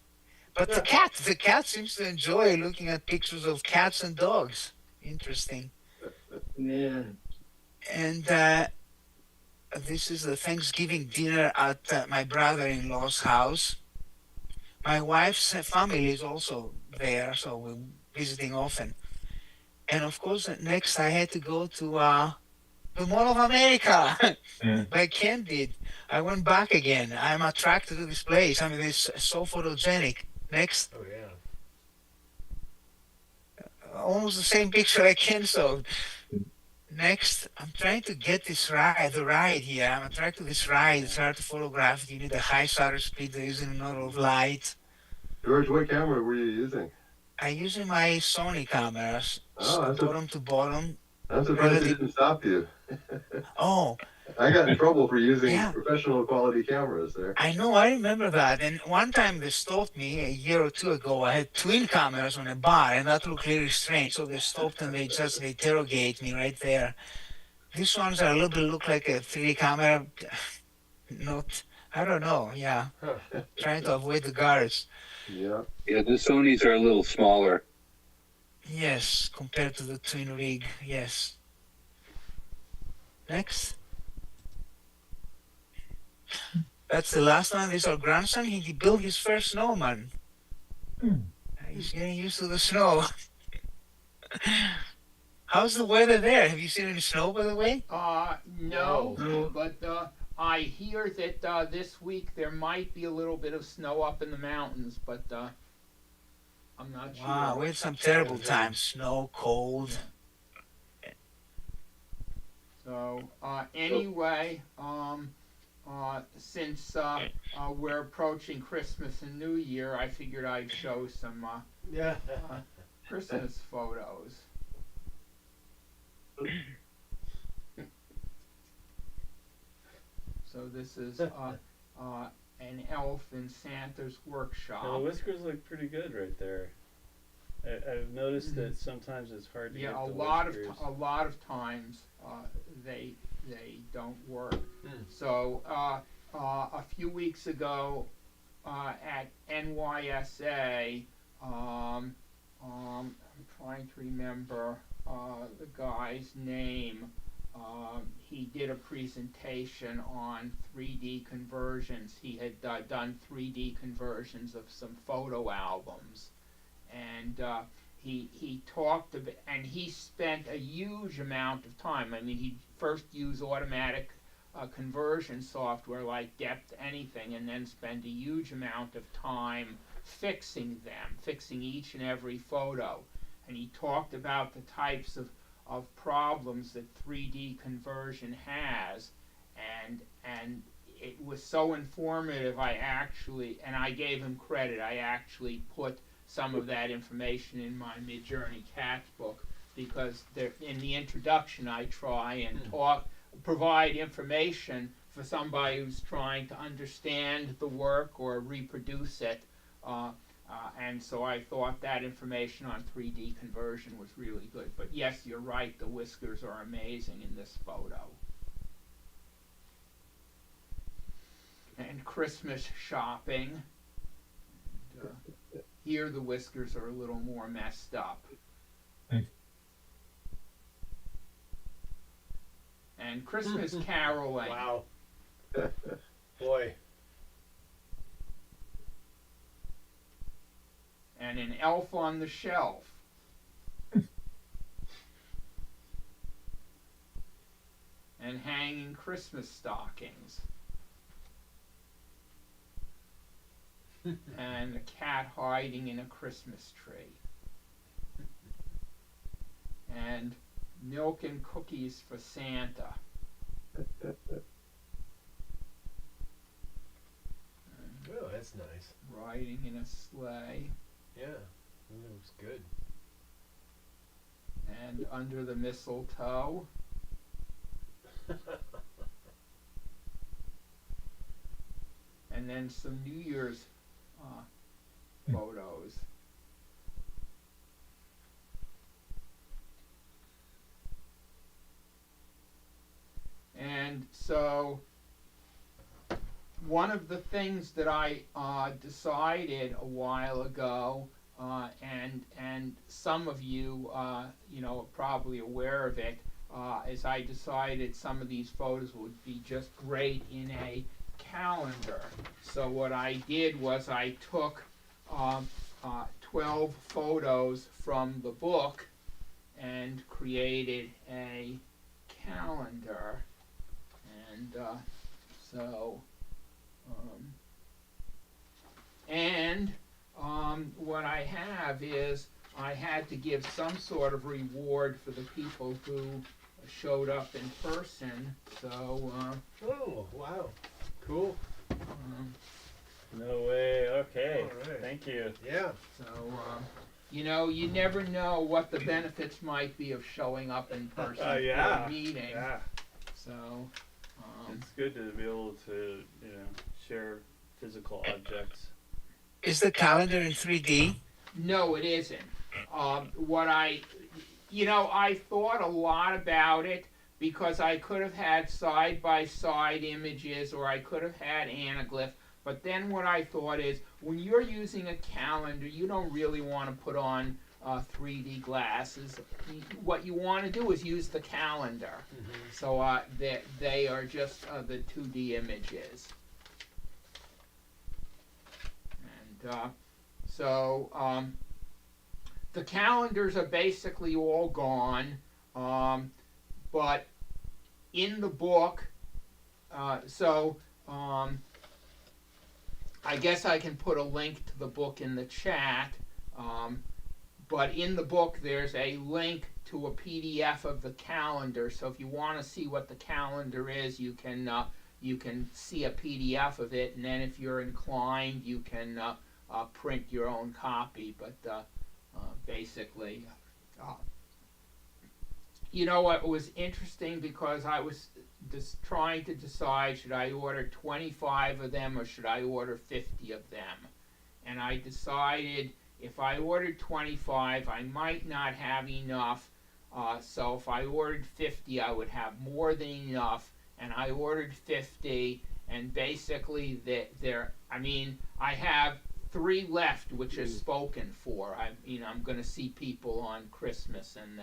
but the cat seems to enjoy looking at pictures of cats and dogs. Interesting. Yeah. And this is the Thanksgiving dinner at my brother-in-law's house. My wife's family is also there, so we're visiting often. And of course, next I had to go to the Mall of America, like Ken did. I went back again. I'm attracted to this place. I mean, it's so photogenic. Next, Oh yeah. almost the same picture I Ken saw. Next, I'm trying to get the ride here. I'm attracted to this ride. It's hard to photograph. You need a high shutter speed. There isn't a lot of light. George, what camera were you using? I'm using my Sony cameras, Oh, bottom to bottom. I'm surprised they didn't stop you. Oh, I got in trouble for using yeah. professional quality cameras there. I know, I remember that. And one time they stopped me a year or two ago. I had twin cameras on a bar, and that looked really strange. So they stopped and they interrogate me right there. These ones are a little bit look like a 3D camera. Not, I don't know. Yeah, trying to avoid the guards. Yeah. Yeah, the Sonys are a little smaller. Yes, compared to the twin rig. Yes. Next. That's the last one. This is our grandson. He built his first snowman. He's getting used to the snow. How's the weather there? Have you seen any snow, by the way? No, but I hear that this week there might be a little bit of snow up in the mountains, but I'm not sure. Wow, we had some terrible times. Snow, cold. So anyway, since we're approaching Christmas and New Year, I figured I'd show some Yeah. Christmas photos. So this is an elf in Santa's workshop. Now, the whiskers look pretty good right there. I've noticed that sometimes it's hard to get Yeah, the a whiskers. lot of times they don't work. So a few weeks ago at NYSA, I'm trying to remember the guy's name. He did a presentation on 3D conversions. He had done 3D conversions of some photo albums, and he talked about, and he spent a huge amount of time. I mean, he first used automatic conversion software like Depth Anything, and then spent a huge amount of time fixing each and every photo. And he talked about the types of problems that 3D conversion has, and it was so informative. I gave him credit. I actually put some of that information in my Midjourney Cats book, because in the introduction I try and provide information for somebody who's trying to understand the work or reproduce it. And so I thought that information on 3D conversion was really good. But yes, you're right, the whiskers are amazing in this photo. And Christmas shopping. And, here the whiskers are a little more messed up. And Christmas caroling. Wow. Boy. And an elf on the shelf. And hanging Christmas stockings. And a cat hiding in a Christmas tree. and milk and cookies for Santa. Oh, that's nice. Riding in a sleigh. Yeah, that was good. And under the mistletoe. And then some New Year's photos. And so one of the things that I decided a while ago, and some of you, you know, are probably aware of it, is I decided some of these photos would be just great in a calendar. So what I did was I took 12 photos from the book and created a calendar. And what I have is I had to give some sort of reward for the people who showed up in person. So oh, wow. Cool. No way. Okay. All right. Thank you. Yeah. So you know, you never know what the benefits might be of showing up in person for a meeting. Yeah. So It's good to be able to, you know, share physical objects. Is the calendar in 3D? no, it isn't. What I thought a lot about it because I could have had side-by-side images or I could have had anaglyph. But then what I thought is when you're using a calendar, you don't really want to put on 3D glasses. What you want to do is use the calendar. Mm-hmm. So they are just the 2D images. And the calendars are basically all gone, but in the book, I guess I can put a link to the book in the chat, but in the book there's a link to a PDF of the calendar, so if you want to see what the calendar is, you can see a PDF of it, and then if you're inclined, you can print your own copy, but basically, you know what was interesting, because I was just trying to decide, should I order 25 of them or should I order 50 of them? And I decided if I ordered 25, I might not have enough, so if I ordered 50, I would have more than enough, and I ordered 50, and basically I have 3 left, which is spoken for. I'm going to see people on Christmas, and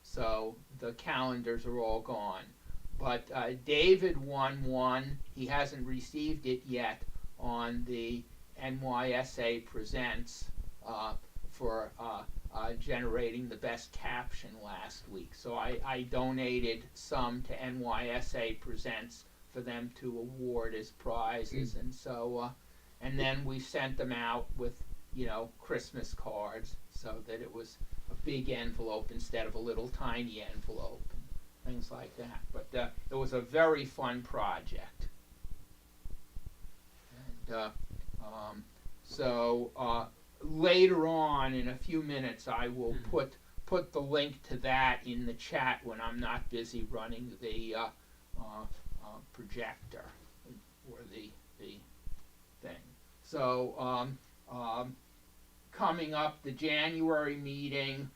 so the calendars are all gone. But David won one. He hasn't received it yet on the NYSA Presents for generating the best caption last week. So I donated some to NYSA Presents for them to award as prizes, and so and then we sent them out with Christmas cards, so that it was a big envelope instead of a little tiny envelope, and things like that. But it was a very fun project. And later on, in a few minutes, I will put the link to that in the chat when I'm not busy running the projector or the thing. So coming up, the January meeting,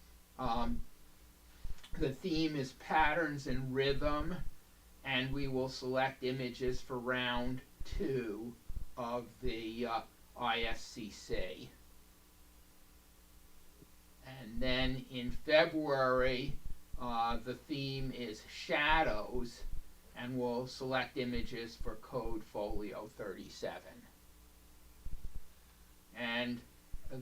the theme is patterns and rhythm, and we will select images for round 2 of the ISCC. And then in February, the theme is shadows, and we'll select images for Code Folio 37. And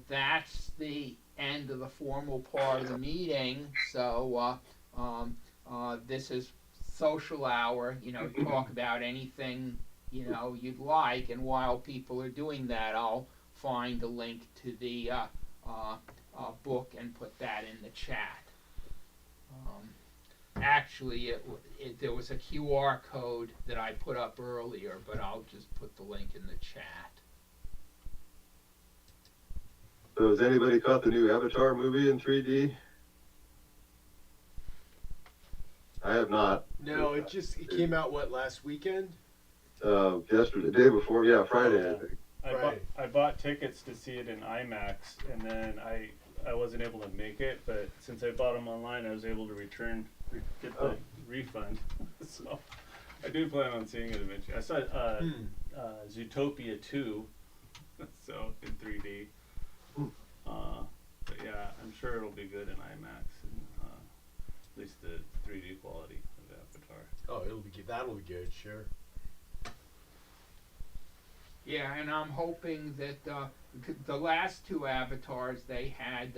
that's the end of the formal part of the meeting. So this is social hour, talk about anything you'd like, and while people are doing that, I'll find a link to the book and put that in the chat. Actually, there was a QR code that I put up earlier, but I'll just put the link in the chat. So has anybody caught the new Avatar movie in 3D? I have not. No, it came out last weekend? Yesterday, the day before, yeah, Friday, Yeah. I think. I bought tickets to see it in IMAX, and then I wasn't able to make it, but since I bought them online, I was able to get the refund. So I do plan on seeing it eventually. I saw Zootopia 2, so in 3D. But yeah, I'm sure it'll be good in IMAX, and at least the 3D quality of Avatar. Oh, that'll be good, sure. Yeah, and I'm hoping that the last two Avatars, they had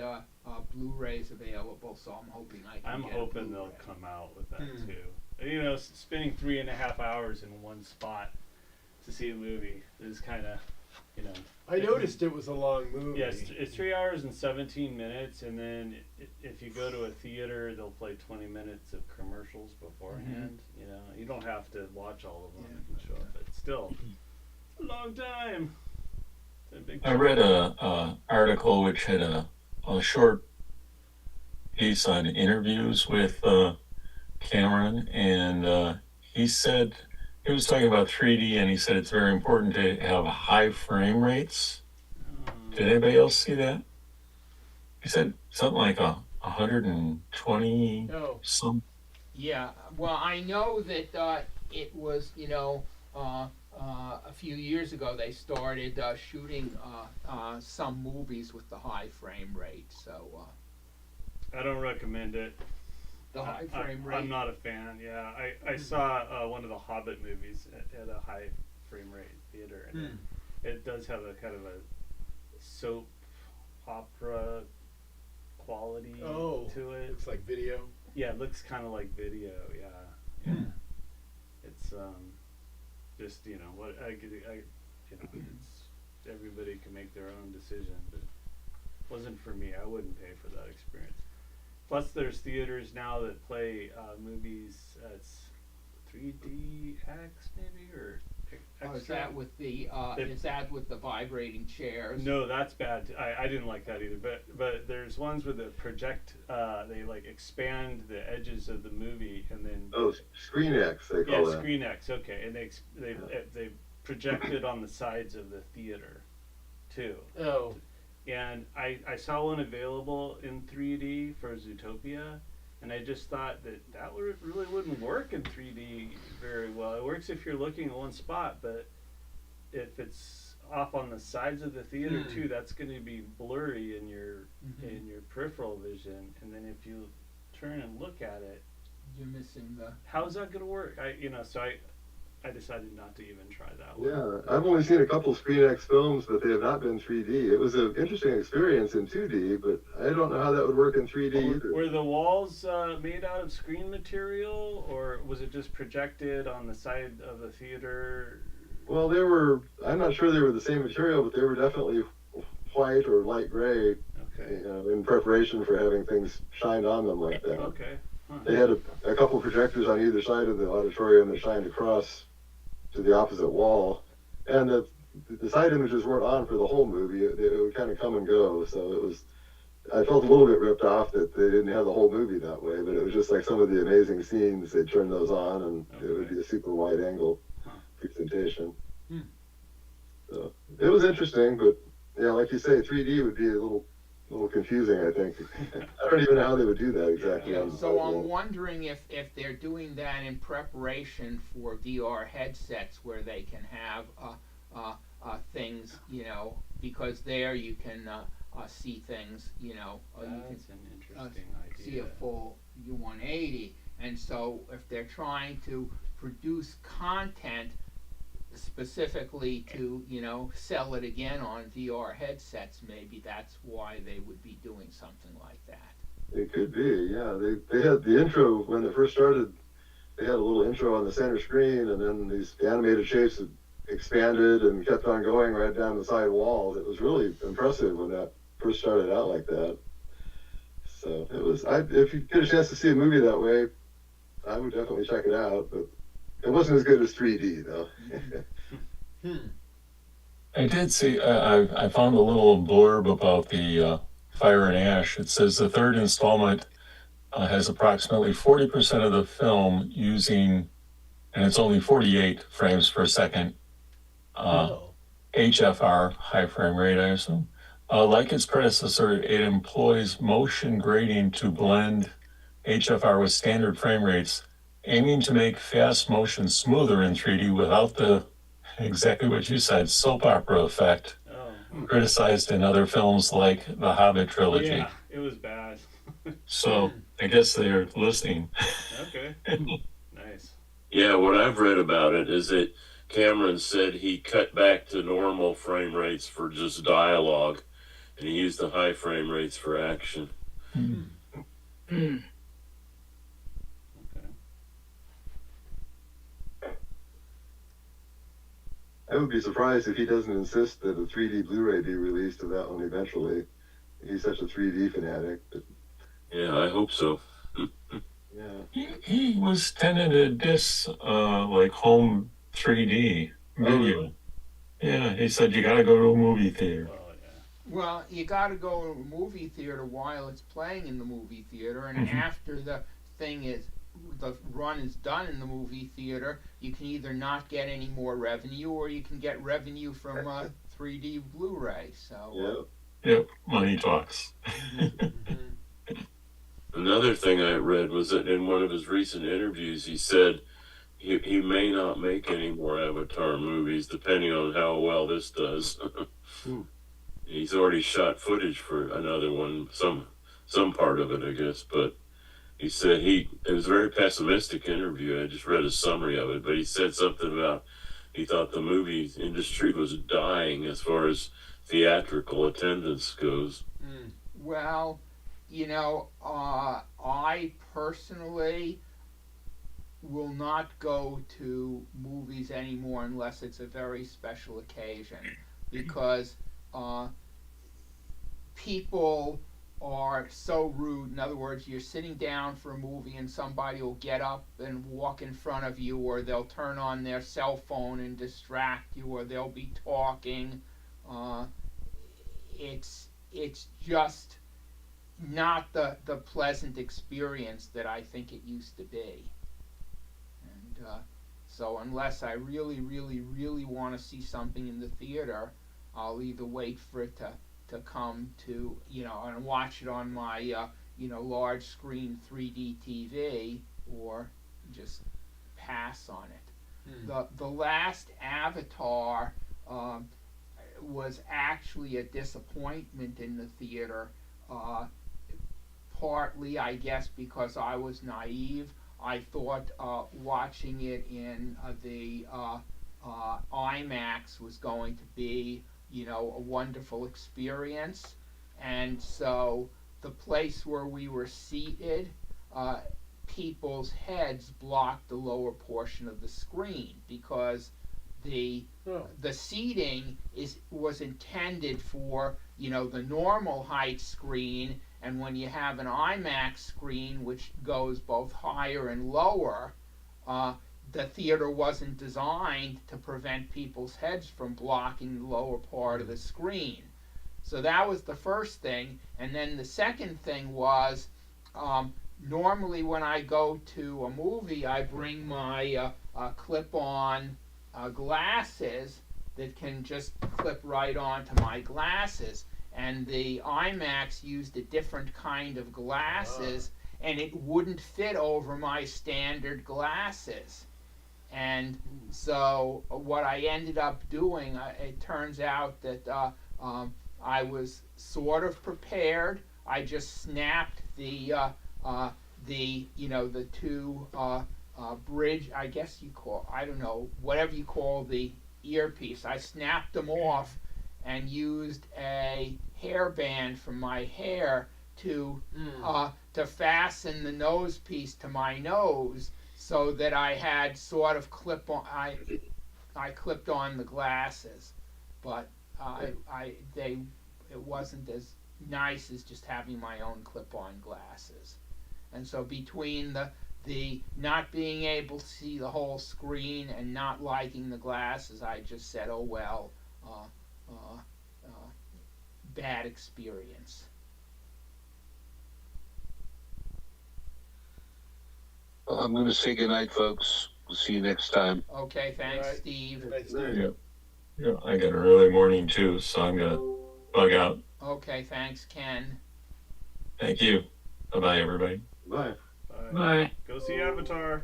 Blu-rays available, so I'm hoping I can I'm get hoping they'll come out with that too. You know, spending 3.5 hours in one spot to see a movie is kind of, you know. I noticed it was a long movie. Yeah, it's 3 hours and 17 minutes, and then if you go to a theater, they'll play 20 minutes of commercials beforehand. You know, you don't have to watch all of them. You can show up, but still, it's a long time. It's a big I read a article which had a short piece on interviews with Cameron, and he said, he was talking about 3D, and he said it's very important to have high frame rates. Did anybody else see that? He said something like 120 some. Yeah, well, I know that it was, you know, a few years ago they started shooting some movies with the high frame rate, so. I don't recommend it. The high frame rate. I'm not a fan. Yeah, I saw one of the Hobbit movies at a high frame rate theater, and it does have a kind of a soap opera quality to it. Looks like video. Yeah, it looks kind of like video. Yeah. It's just, you know, what I you know, it's everybody can make their own decision, but it wasn't for me. I wouldn't pay for that experience. Plus, there's theaters now that play movies at 3DX maybe, or extra. Is that with the vibrating chairs? No, that's bad. I didn't like that either. But there's ones where they project, they like expand the edges of the movie, and then ScreenX they call that. Yeah, ScreenX. Okay, and they project it on the sides of the theater, too. Oh. And I saw one available in 3D for Zootopia, and I just thought that really wouldn't work in 3D very well. It works if you're looking at one spot, but if it's off on the sides of the theater too, that's going to be blurry in your peripheral vision. And then if you turn and look at it, you're missing the. How's that going to work? I decided not to even try that one. Yeah, I've only seen a couple ScreenX films, but they have not been 3D. It was an interesting experience in 2D, but I don't know how that would work in 3D either. Were the walls made out of screen material, or was it just projected on the side of the theater? Well, I'm not sure they were the same material, but they were definitely white or light gray, you know, in preparation for having things shined on them like that. Okay. Huh. They had a couple projectors on either side of the auditorium that shined across to the opposite wall, and the side images weren't on for the whole movie. It would kind of come and go, so I felt a little bit ripped off that they didn't have the whole movie that way, but it was just like some of the amazing scenes, they'd turn those on, and it would be a super wide angle presentation. So it was interesting, but yeah, like you say, 3D would be a little confusing, I think. I don't even know how they would do that exactly. Yeah, so I'm wondering if they're doing that in preparation for VR headsets where they can have things, you know, because there you can see things, you know. That's an interesting idea. See a full U180. And so if they're trying to produce content specifically to, you know, sell it again on VR headsets, maybe that's why they would be doing something like that. It could be, yeah. They had the intro when it first started. They had a little intro on the center screen, and then these animated shapes expanded and kept on going right down the side walls. It was really impressive when that first started out like that. So it was. If you get a chance to see a movie that way, I would definitely check it out. But it wasn't as good as 3D though. I did see, I found a little blurb about the Fire and Ash. It says the third installment has approximately 40% of the film using, and it's only 48 frames per second, HFR, high frame rate, I assume. Like its predecessor, it employs motion grading to blend HFR with standard frame rates, aiming to make fast motion smoother in 3D without the, exactly what you said, soap opera effect, criticized in other films like the Hobbit trilogy. Yeah, it was bad. So I guess they're listening. Okay, nice. Yeah, what I've read about it is that Cameron said he cut back to normal frame rates for just dialogue, and he used the high frame rates for action. Okay. I would be surprised if he doesn't insist that a 3D Blu-ray be released of that one eventually. He's such a 3D fanatic. But, Yeah, I hope so. yeah. He was tending to diss like home 3D video. Yeah, he said you gotta go to a movie theater. Oh yeah. Well, you got to go to a movie theater while it's playing in the movie theater, and after the run is done in the movie theater, you can either not get any more revenue, or you can get revenue from 3D Blu-ray. So Yep, money talks. Another thing I read was that in one of his recent interviews, he said he may not make any more Avatar movies, depending on how well this does. He's already shot footage for another one, some part of it, I guess, but he said it was a very pessimistic interview. I just read a summary of it, but he said something about he thought the movie industry was dying as far as theatrical attendance goes. Well, I personally will not go to movies anymore unless it's a very special occasion, because people are so rude. In other words, you're sitting down for a movie and somebody will get up and walk in front of you, or they'll turn on their cell phone and distract you, or they'll be talking. It's just not the pleasant experience that I think it used to be. And so unless I really, really, really want to see something in the theater, I'll either wait for it to come to, and watch it on my, large screen 3D TV, or just pass on it. The last Avatar was actually a disappointment in the theater, partly, I guess, because I was naive. I thought watching it in the IMAX was going to be, a wonderful experience. And so the place where we were seated, people's heads blocked the lower portion of the screen, because the seating was intended for, the normal height screen, and when you have an IMAX screen which goes both higher and lower, the theater wasn't designed to prevent people's heads from blocking the lower part of the screen. So that was the first thing. And then the second thing was, normally when I go to a movie, I bring my clip-on glasses that can just clip right onto my glasses. And the IMAX used a different kind of glasses, and it wouldn't fit over my standard glasses. And so what I ended up doing, it turns out that I was sort of prepared. I just snapped the two bridge, I guess you call, I don't know, whatever you call the earpiece. I snapped them off and used a hairband from my hair to fasten the nose piece to my nose, so that I had sort of I clipped on the glasses, but it wasn't as nice as just having my own clip-on glasses. And so between the not being able to see the whole screen and not liking the glasses, I just said, oh well, bad experience. Well, I'm going to say goodnight, folks. We'll see you next time. Okay, thanks, All right. Steve. Nice There day. you Yeah, I got an early morning too, so I'm gonna bug out. Okay, thanks, Ken. Thank you. Bye bye, everybody. go. Bye. Bye. Bye. Go see Avatar.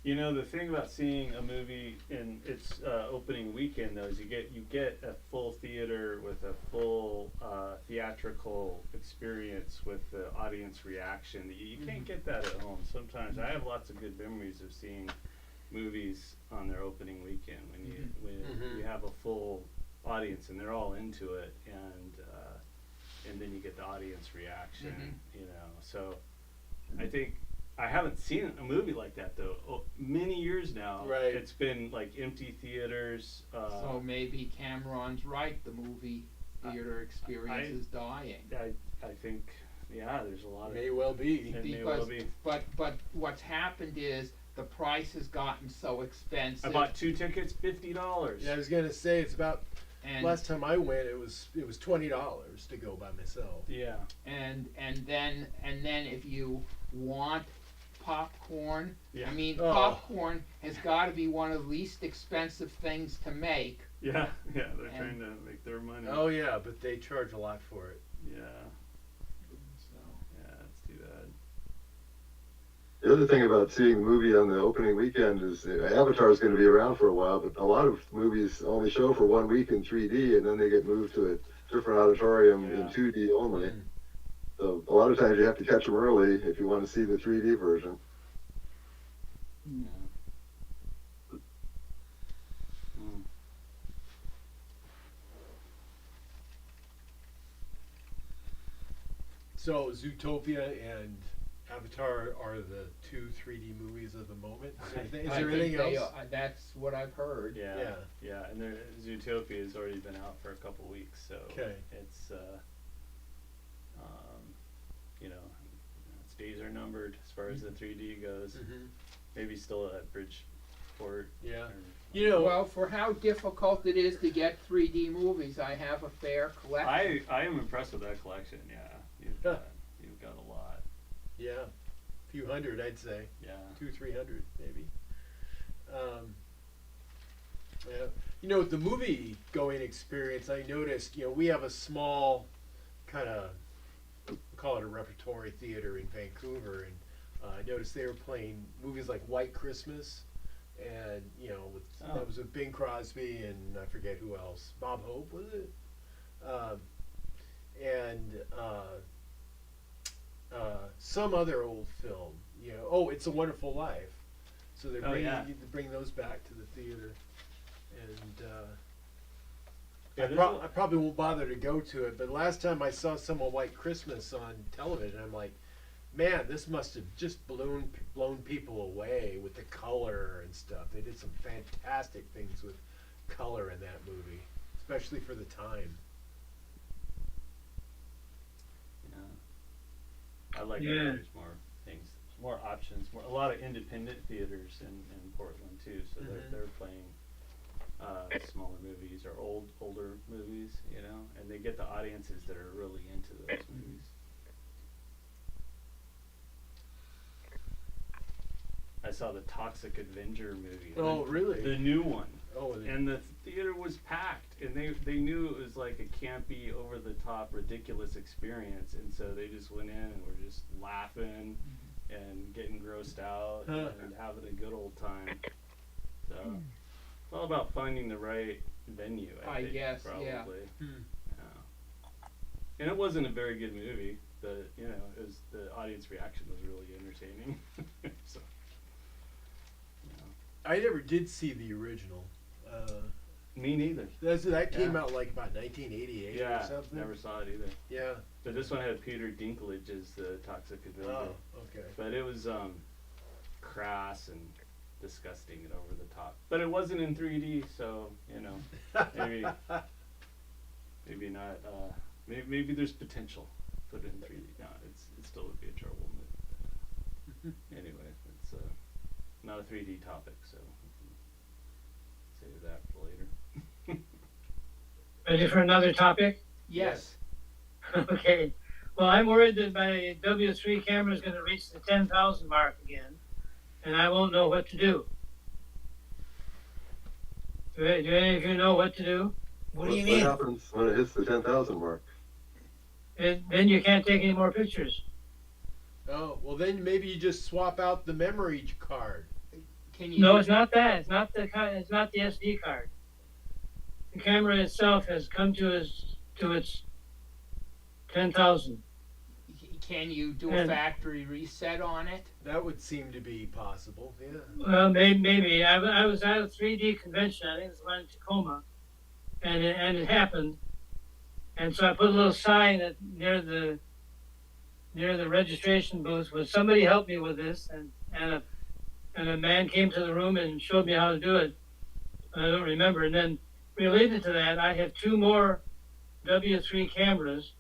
You know, the thing about seeing a movie in its opening weekend, though, is you get a full theater with a full theatrical experience with the audience reaction. You can't get that at home. Sometimes I have lots of good memories of seeing movies on their opening weekend when you have a full audience and they're all into it, and then you get the audience reaction. You know, so I think. I haven't seen a movie like that though. Many years now. Right. It's been like empty theaters. So maybe Cameron's right. The movie theater experience is dying. I think, yeah, there's a lot of. May well be. It may well be. But what's happened is the price has gotten so expensive. I bought 2 tickets, $50. Yeah, I was gonna say it's about. and Last time I went, it was $20 to go by myself. Yeah. and then if you want popcorn, Yeah. I mean, Oh. popcorn has got to be one of the least expensive things to make. Yeah. Yeah. They're And- trying to make their money. Oh yeah, but they charge a lot for it. Yeah. So. Yeah. It's too bad. The other thing about seeing the movie on the opening weekend is Avatar is going to be around for a while, but a lot of movies only show for 1 week in 3D, and then they get moved to a different auditorium in Yeah. 2D only. So a lot of times you have to catch them early if you want to see the 3D version. Yeah. Mm. So Zootopia and Avatar are the 2 3D movies of the moment. Is there anything, is I there think anything they else? are- that's what I've heard. Yeah. Yeah. Yeah. And Zootopia has already been out for a couple weeks, so Okay. it's you know, its days are numbered as far as the 3D goes. Mhm. Maybe still at Bridgeport. Yeah. or- You know, Well, for how difficult it is to get 3D movies, I have a fair collection. I am impressed with that collection. Yeah, you've got a lot. yeah, a few hundred, I'd say. Yeah. 200-300 maybe. Yeah. You know, the movie going experience, I noticed, you know, we have a small kind of, call it a repertory theater in Vancouver, and I noticed they were playing movies like White Christmas, and, you know, that was with Bing Crosby and I forget who else. Bob Hope, was it? And some other old film, you know, oh, It's a Wonderful Life. So they're bringing, bring those back to the theater, and I probably won't bother to go to it. But last time I saw some of White Christmas on television, I'm like, man, this must have just blown people away with the color and stuff. They did some fantastic things with color in that movie, especially for the time. Yeah. I like Yeah. that there's more things, more options, a lot of independent theaters in Portland too. So they're playing smaller movies or older movies, you know, and they get the audiences that are really into those movies. I saw the Toxic Avenger movie. Oh, really? The new one. Oh, And the theater was packed, and they knew it was like a campy, over-the-top, ridiculous experience, and so they just went in and were just laughing and getting grossed out and having a good old time. So it's all about finding the right venue, I think, guess, probably. yeah. Yeah. And it wasn't a very good movie, but you know, the audience reaction was really entertaining. So, you know. I never did see the original. Me neither. That came out like about 1988 Yeah, or something. never saw it either. Yeah. But this one had Peter Dinklage as the Toxic Avenger. Oh, okay. But it was crass and disgusting and over the top. But it wasn't in 3D, so you know, maybe maybe not. Maybe there's potential. Put it in 3D. No, it still would be a terrible movie. Anyway, it's not a 3D topic, so we can save that for later. Ready for another topic? Yes. Okay. Well, I'm worried that my W3 camera is going to reach the 10,000 mark again, and I won't know what to do. Do any of you know what to do? What do you What mean? happens when it hits the 10,000 mark? Then you can't take any more pictures. Oh, well then maybe you just swap out the memory card. Can you? No, it's not that. It's not the SD card. The camera itself has come to its 10,000. Can you do a And- factory reset on it? That would seem to be possible, yeah. Well, maybe. I was at a 3D convention. I think it was one in Tacoma, and it happened. And so I put a little sign near the registration booth. Was somebody help me with this? And a man came to the room and showed me how to do it. I don't remember. And then related to that, I have 2 more W3 cameras,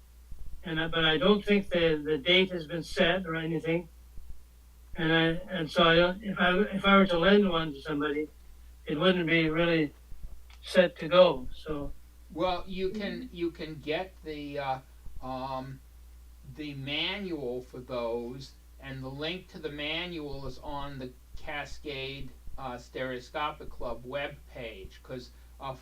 but I don't think the date has been set or anything. And so if I were to lend one to somebody, it wouldn't be really set to go. So Well, you can get the manual for those, and the link to the manual is on the Cascade Stereoscopic Club web page, because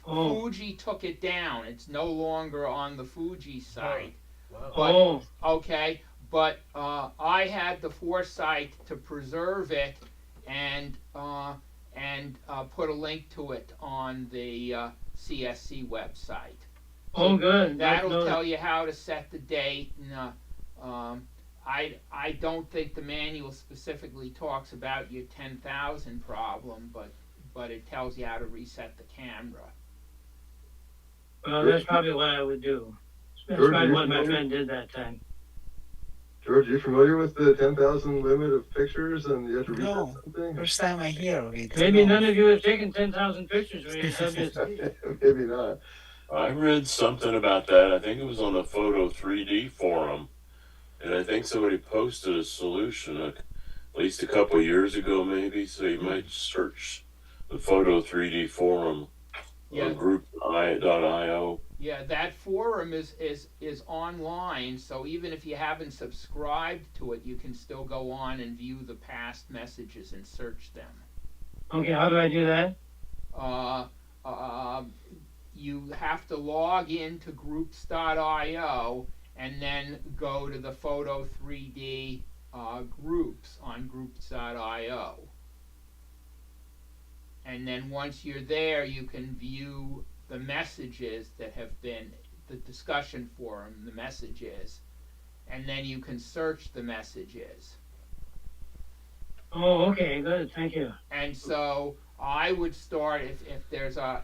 Fuji took it down. It's no longer on the Fuji site. Wow. But, okay, but I had the foresight to preserve it and put a link to it on the CSC website. good. That'll tell you how to set the date. And I don't think the manual specifically talks about your 10,000 problem, but it tells you how to reset the camera. Well, that's probably what I would do. That's George, probably you what my familiar? friend did that time. George, you familiar with the 10,000 limit of pictures and you have to reset No. something? First time I hear of it. Maybe No. none of you have taken 10,000 pictures when you're WC. Maybe not. I read something about that. I think it was on the Photo 3D forum, and I think somebody posted a solution at least a couple years ago, maybe. So you might search the Photo 3D forum Yeah. on group.io. Yeah, that forum is online, so even if you haven't subscribed to it, you can still go on and view the past messages and search them. Okay, how do I do that? You have to log into groups.io and then go to the Photo 3D groups on groups.io. And then once you're there, you can view the messages that have been, the discussion forum, the messages, and then you can search the messages. Oh, okay, good, thank you. And so I would start if there's a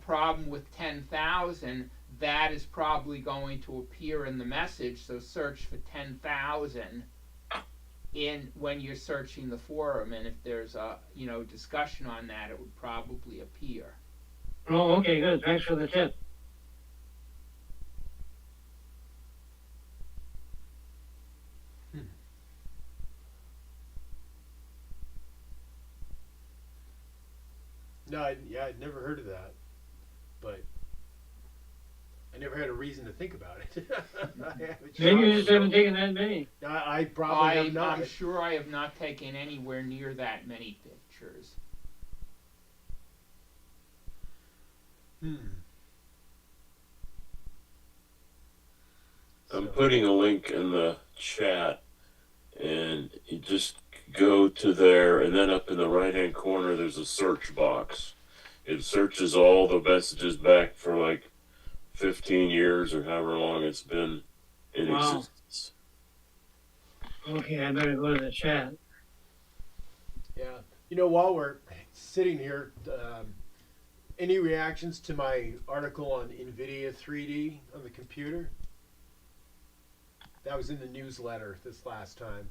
problem with 10,000, that is probably going to appear in the message. So search for 10,000 when you're searching the forum, and if there's a discussion on that, it would probably appear. Oh, okay, good, thanks for the tip. No, I'd never heard of that, but I never had a reason to think about it. Maybe you just haven't taken that many. I probably have not. I'm sure I have not taken anywhere near that many pictures. I'm putting a link in the chat, and you just go to there, and then up in the right-hand corner, there's a search box. It searches all the messages back for like 15 years or however long it's been in Wow. existence. Okay, I better go to the chat. Yeah. While we're sitting here, any reactions to my article on NVIDIA 3D on the computer? That was in the newsletter this last time.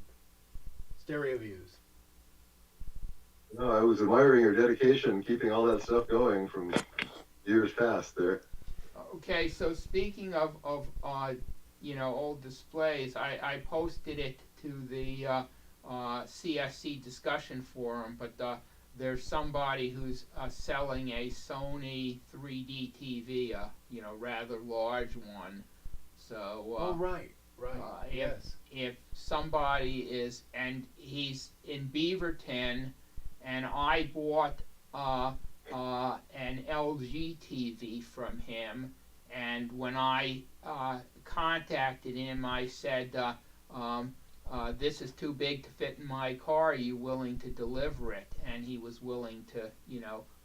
Stereo views. No, I was admiring your dedication, keeping all that stuff going from years past there. Okay, so speaking of old displays, I posted it to the CSC discussion forum, but there's somebody who's selling a Sony 3D TV, rather large one. So Oh, right. if somebody is, and he's in Beaverton, and I bought an LG TV from him, and when I contacted him, I said, this is too big to fit in my car. Are you willing to deliver it? And he was willing to,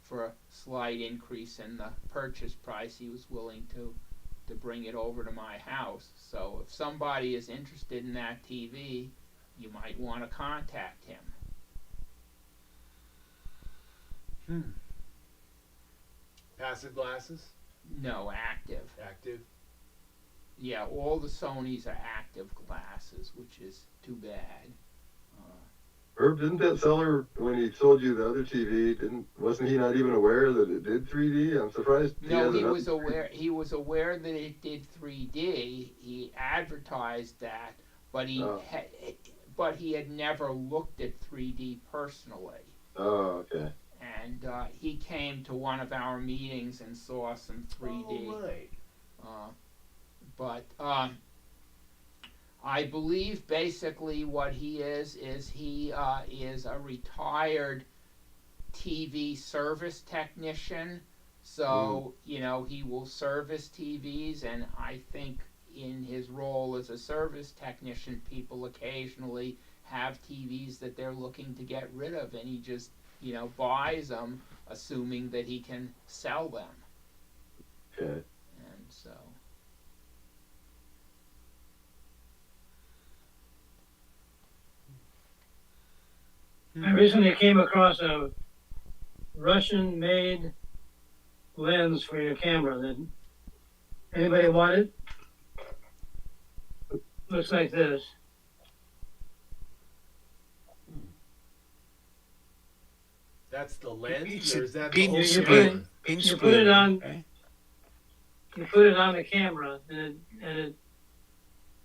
for a slight increase in the purchase price, he was willing to bring it over to my house. So if somebody is interested in that TV, you might want to contact him. Passive glasses? No, active. Active? Yeah, all the Sonys are active glasses, which is too bad. Herb, didn't that seller, when he sold you the other TV, wasn't he not even aware that it did 3D? I'm surprised. No, he was aware. He was aware that it did 3D. He advertised that, but he had never looked at 3D personally. Oh, okay. And he came to one of our meetings and saw some 3D. Oh, right. But I believe basically what he is he is a retired TV service technician. So, he will service TVs, and I think in his role as a service technician, people occasionally have TVs that they're looking to get rid of, and he just, buys them, assuming that he can sell them. Okay. And so... I recently came across a Russian-made lens for your camera. That anybody want it? Looks like this. That's the lens, It's or a is that the beam whole You split. camera? Beam You put split, it on. right? You put it on the camera, and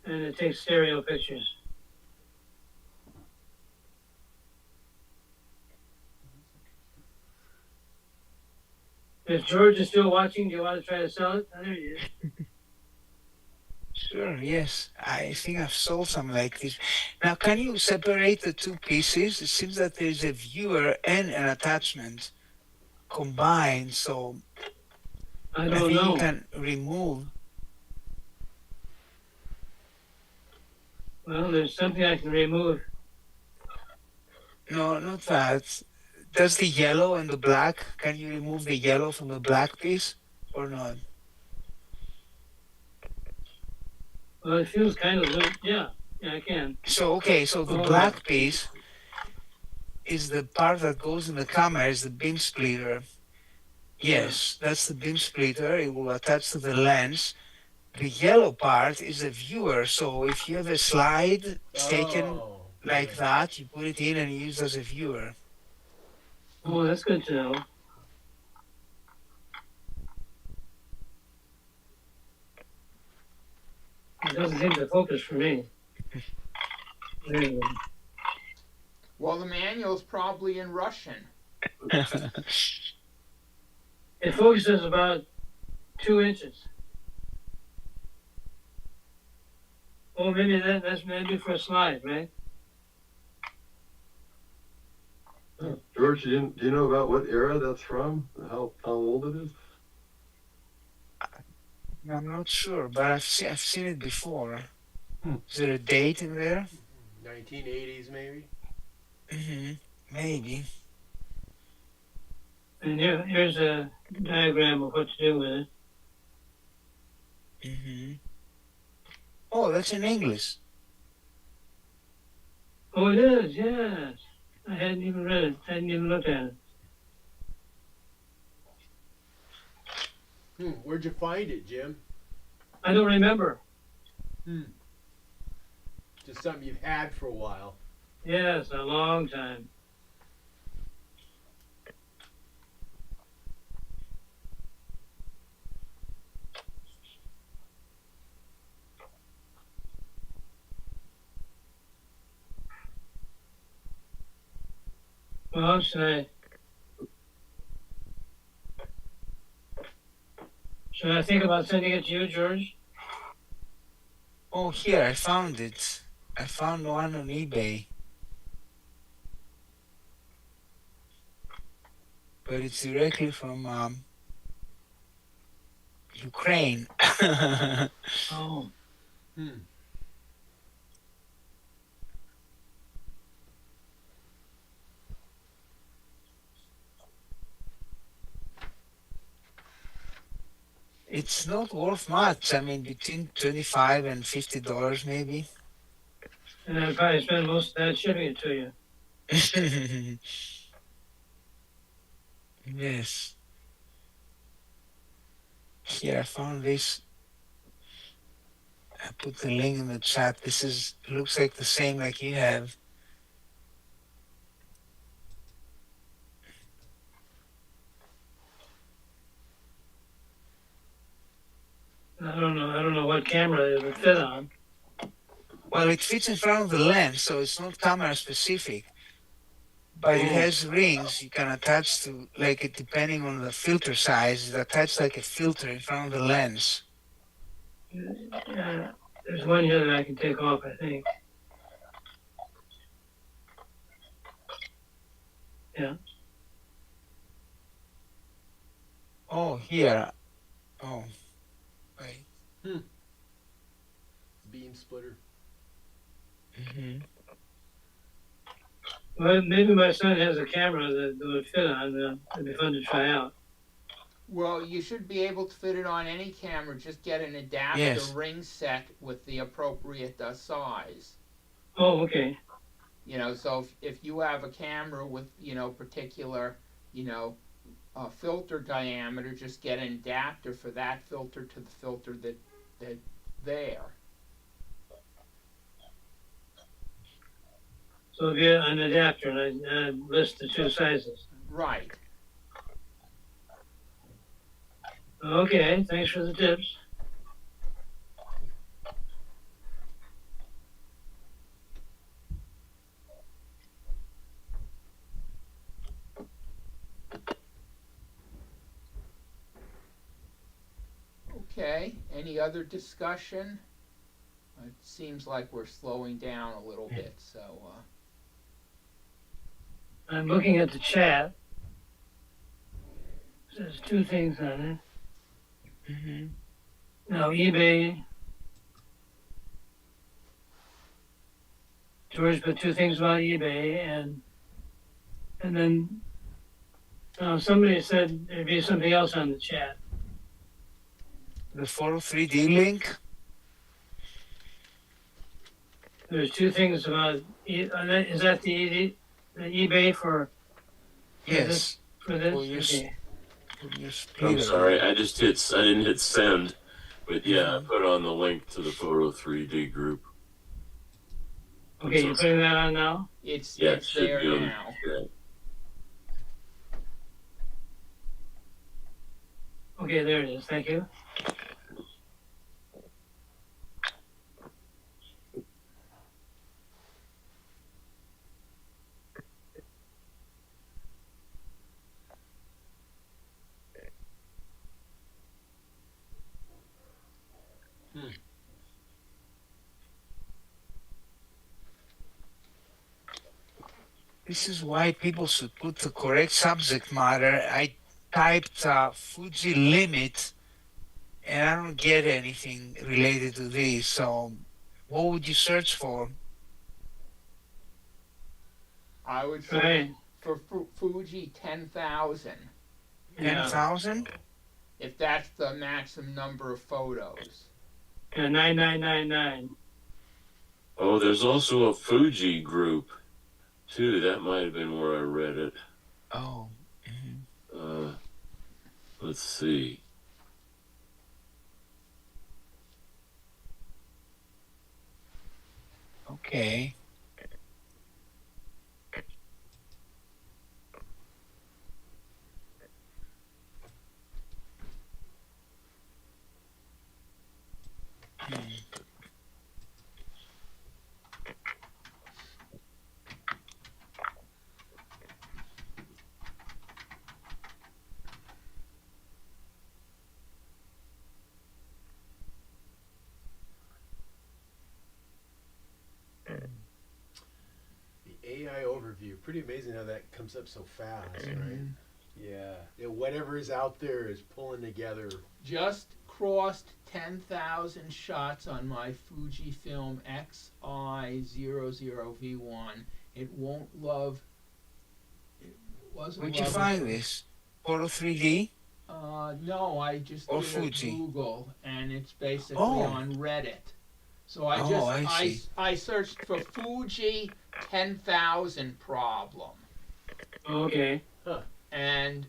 it takes stereo pictures. If George is still watching, do you want to try to sell it? Oh, there he is. Sure, yes. I think I've sold something like this. Now, can you separate the two pieces? It seems that there's a viewer and an attachment combined, so I I don't think know. you can remove. Well, there's something I can remove. No, not that. Does the yellow and the black, can you remove the yellow from the black piece or not? Well, it feels kind of loose. Yeah, I can. So, okay, so the Oh. black piece is the part that goes in the camera, is the beam splitter. Yes, that's the beam splitter. It will attach to the lens. The yellow part is the viewer. So if you have a slide taken like yeah. that, you put it in and use it as a viewer. Oh, that's good to know. It doesn't seem to focus for me. There you go. Well, the manual's probably in Russian. It focuses about 2 inches. Oh, maybe that's maybe for a slide, right? George, do you know about what era that's from? How old it is? I'm not sure, but I've seen it before. Is there a date in there? 1980s, maybe? Maybe. And here's a diagram of what to do with it. Oh, that's in English. Oh, it is, yes. I hadn't even read it. I hadn't even looked at it. Where'd you find it, Jim? I don't remember. Just something you've had for a while. Yes, a long time. Well, should I think about sending it to you, George? Oh, here, I found it. I found one on eBay. But it's directly from Ukraine. Oh, Hmm. It's not worth much. I mean, between $25 and $50 maybe. and I'd probably spend most of that shipping it to you. Yes. Here, I found this. I put the link in the chat. This looks like the same like you have. I don't know what camera it would fit on. Well, it fits in front of the lens, so it's not camera specific. But it has rings you can attach to, like depending on the filter size, it's attached like a filter in front of the lens. There's one here that I can take off, I think. Yeah. Oh, here. Oh, wait. Beam splitter. Mm-hmm. Well, maybe my son has a camera that would fit on. It'd be fun to try out. Well, you should be able to fit it on any camera. Just get an adapter Yes. ring set with the appropriate size. Oh, okay. You know, so if you have a camera with, particular, filter diameter, just get an adapter for that filter to the filter that there. So if you have an adapter, and I list the two sizes. Right. Okay, thanks for the tips. Okay, any other discussion? It seems like we're slowing down a little bit, so I'm looking at the chat. There's two things on it. Mm-hmm. Now eBay. George put two things about eBay, and then somebody said there'd be something else on the chat. The 403D link. There's two things about. Is that the eBay for? Yes. For this. For your, Okay. for your I'm splitter. sorry, I didn't hit send, but yeah, I put on the link to the Photo 3D group. Okay, you're putting that on now. it's Yeah, it it's should there be on. now. Yeah. Okay, there it is. Thank you. This is why people should put the correct subject matter. I typed Fuji limit and I don't get anything related to this. So what would you search for? I would Right. say for Fuji 10,000, 10,000? if that's the maximum number of photos. Yeah, 9999. Oh, there's also a Fuji group, too. That might have been where I read it. Oh. Let's see. Okay. view. Pretty amazing how that comes up so fast, right? Mhm. Yeah. Yeah, whatever is out there is pulling together. Just crossed 10,000 shots on my Fujifilm XI00V1. It won't love. It wasn't. Where'd you loving- find this? Photo 3D? No, I just Or did Fuji? a Google, and it's basically Oh. on Reddit. So I I see. I searched for Fuji 10,000 problem. Okay. And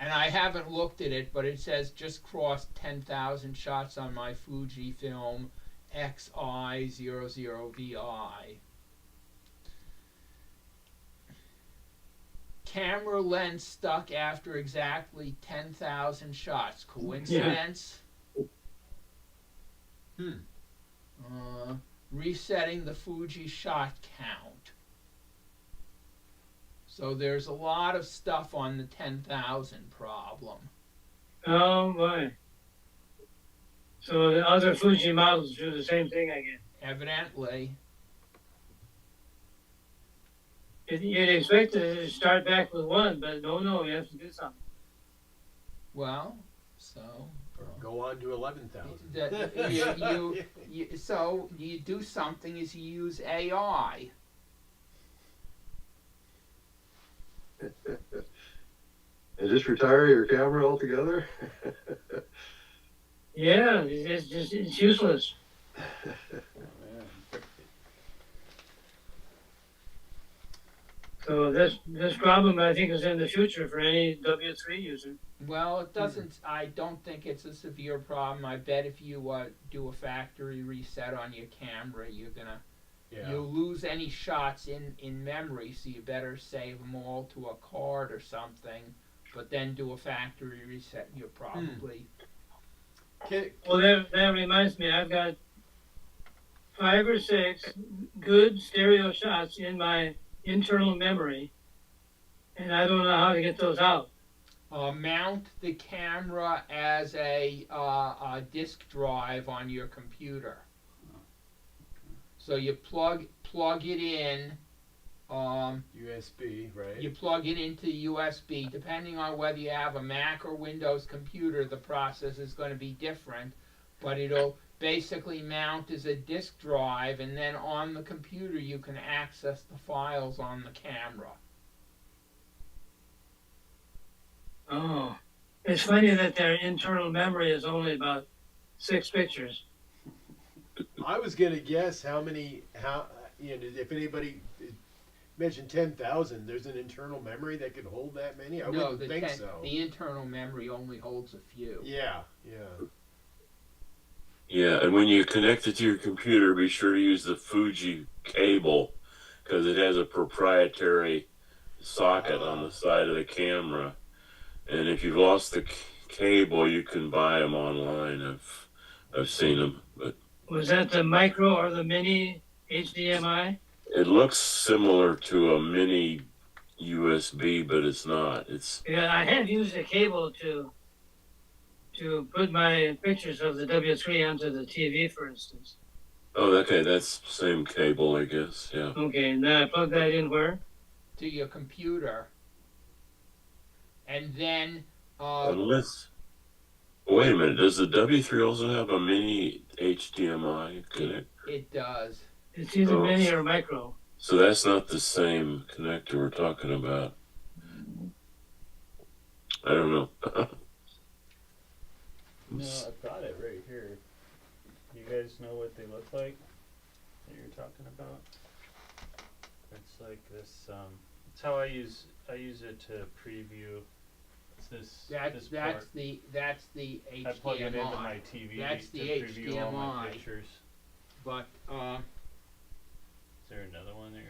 and I haven't looked at it, but it says just crossed 10,000 shots on my Fujifilm XI00VI. Camera lens stuck after exactly 10,000 shots. Coincidence? Resetting the Fuji shot count. So there's a lot of stuff on the 10,000 problem. Oh boy. So the other Fuji models do the same thing, I guess. Evidently. You'd expect it to start back with one, but no, you have to do something. Well, so Or go on to 11,000. so you do something is you use AI. And just retire your camera altogether? Yeah, it's useless. So this problem, I think, is in the future for any W3 user. Well, it doesn't. I don't think it's a severe problem. I bet if you do a factory reset on your camera, you're gonna you'll lose any shots in memory. So you better save them all to a card or something. But then do a factory reset. You're probably. Well, that reminds me. I've got 5 or 6 good stereo shots in my internal memory, and I don't know how to get those out. Mount the camera as a disk drive on your computer. So you plug it in. USB, right? You plug it into USB. Depending on whether you have a Mac or Windows computer, the process is going to be different. But it'll basically mount as a disk drive, and then on the computer you can access the files on the camera. Oh, it's funny that their internal memory is only about 6 pictures. I was gonna guess if anybody mentioned 10,000, there's an internal memory that could hold that many. I wouldn't think so. The internal memory only holds a few. Yeah. Yeah, and when you connect it to your computer, be sure to use the Fuji cable because it has a proprietary socket on the side of the camera. And if you've lost the cable, you can buy them online. I've seen them. But Was that the micro or the mini HDMI? it looks similar to a mini USB, but it's not. Yeah, I have used a cable to put my pictures of the W3 onto the TV, for instance. Oh, okay, that's the same cable, I guess. Yeah. Okay, now I plug that in where? To your computer. And then Unless, wait a minute, does the W3 also have a mini HDMI connector? it does. It's either mini or micro. So that's not the same connector we're talking about. I don't know. No, I've got it right here. You guys know what they look like that you're talking about? It's like this. It's how I use it to preview. It's this. That's part. the HDMI. I plug it into my TV That's to the preview all my HDMI. pictures. But Is there another one there?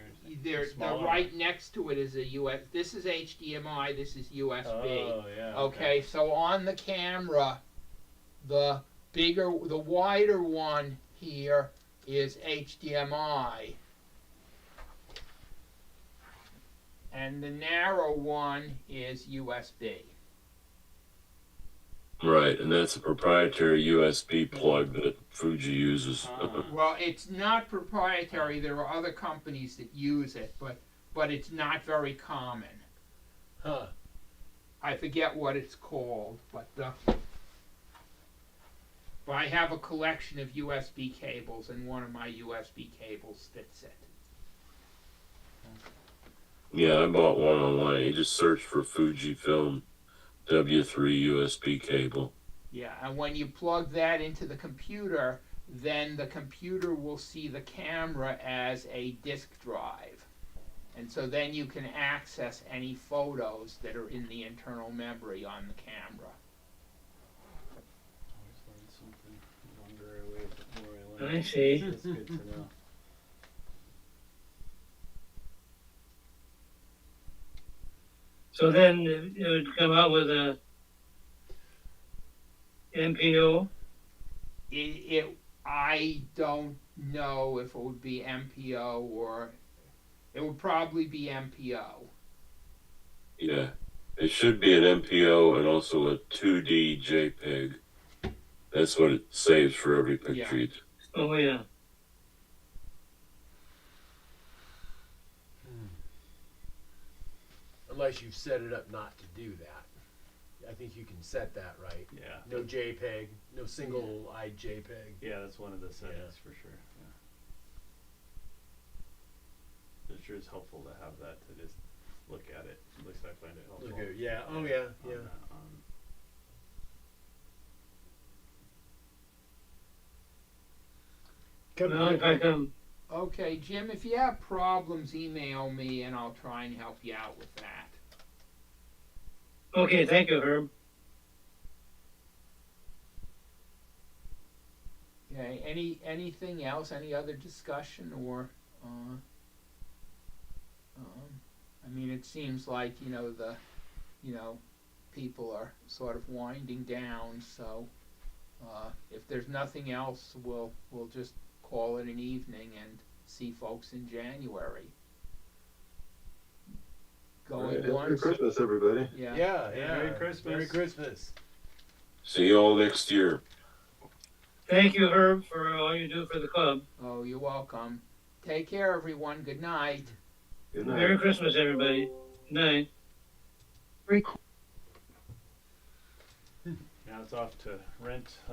they're right next to it is a US. This is HDMI. This is USB. Oh yeah. Okay, so on the camera, the wider one here is HDMI. And the narrow one is USB. Right, and that's a proprietary USB plug that Fuji uses. Well, it's not proprietary. There are other companies that use it, but it's not very common. Huh. I forget what it's called, but I have a collection of USB cables, and one of my USB cables fits it. Yeah, I bought one online. You just search for Fujifilm W3 USB cable. Yeah, and when you plug that into the computer, then the computer will see the camera as a disk drive. And so then you can access any photos that are in the internal memory on the camera. Always learn something. Longer I wait, the more I learn. I see. That's good to know. So then it would come out with a MPO. I don't know if it would be MPO or it would probably be MPO. Yeah, it should be an MPO and also a 2D JPEG. That's what it saves for every picture Yeah. you take. Oh yeah. Unless you've set it up not to do that. I think you can set that right. Yeah. No JPEG, no single-eyed JPEG. Yeah, that's one of the settings for sure. Yeah. It sure is helpful to have that to just look at it. At least I find it helpful. Okay. Yeah. Oh yeah. on Yeah. that, Well, if I come, Okay, Jim, if you have problems, email me and I'll try and help you out with that. okay, thank you, Herb. Okay, anything else? Any other discussion or? I mean, it seems like people are sort of winding down. So if there's nothing else, we'll just call it an evening and see folks in January. Going Merry once. Christmas, everybody. Yeah. Yeah. Merry Christmas. Merry Christmas. See you all next year. Thank you, Herb, for all you do for the club. Oh, you're welcome. Take care, everyone. Good night. Good night. Merry Christmas, everybody. Good night. Now it's off to rent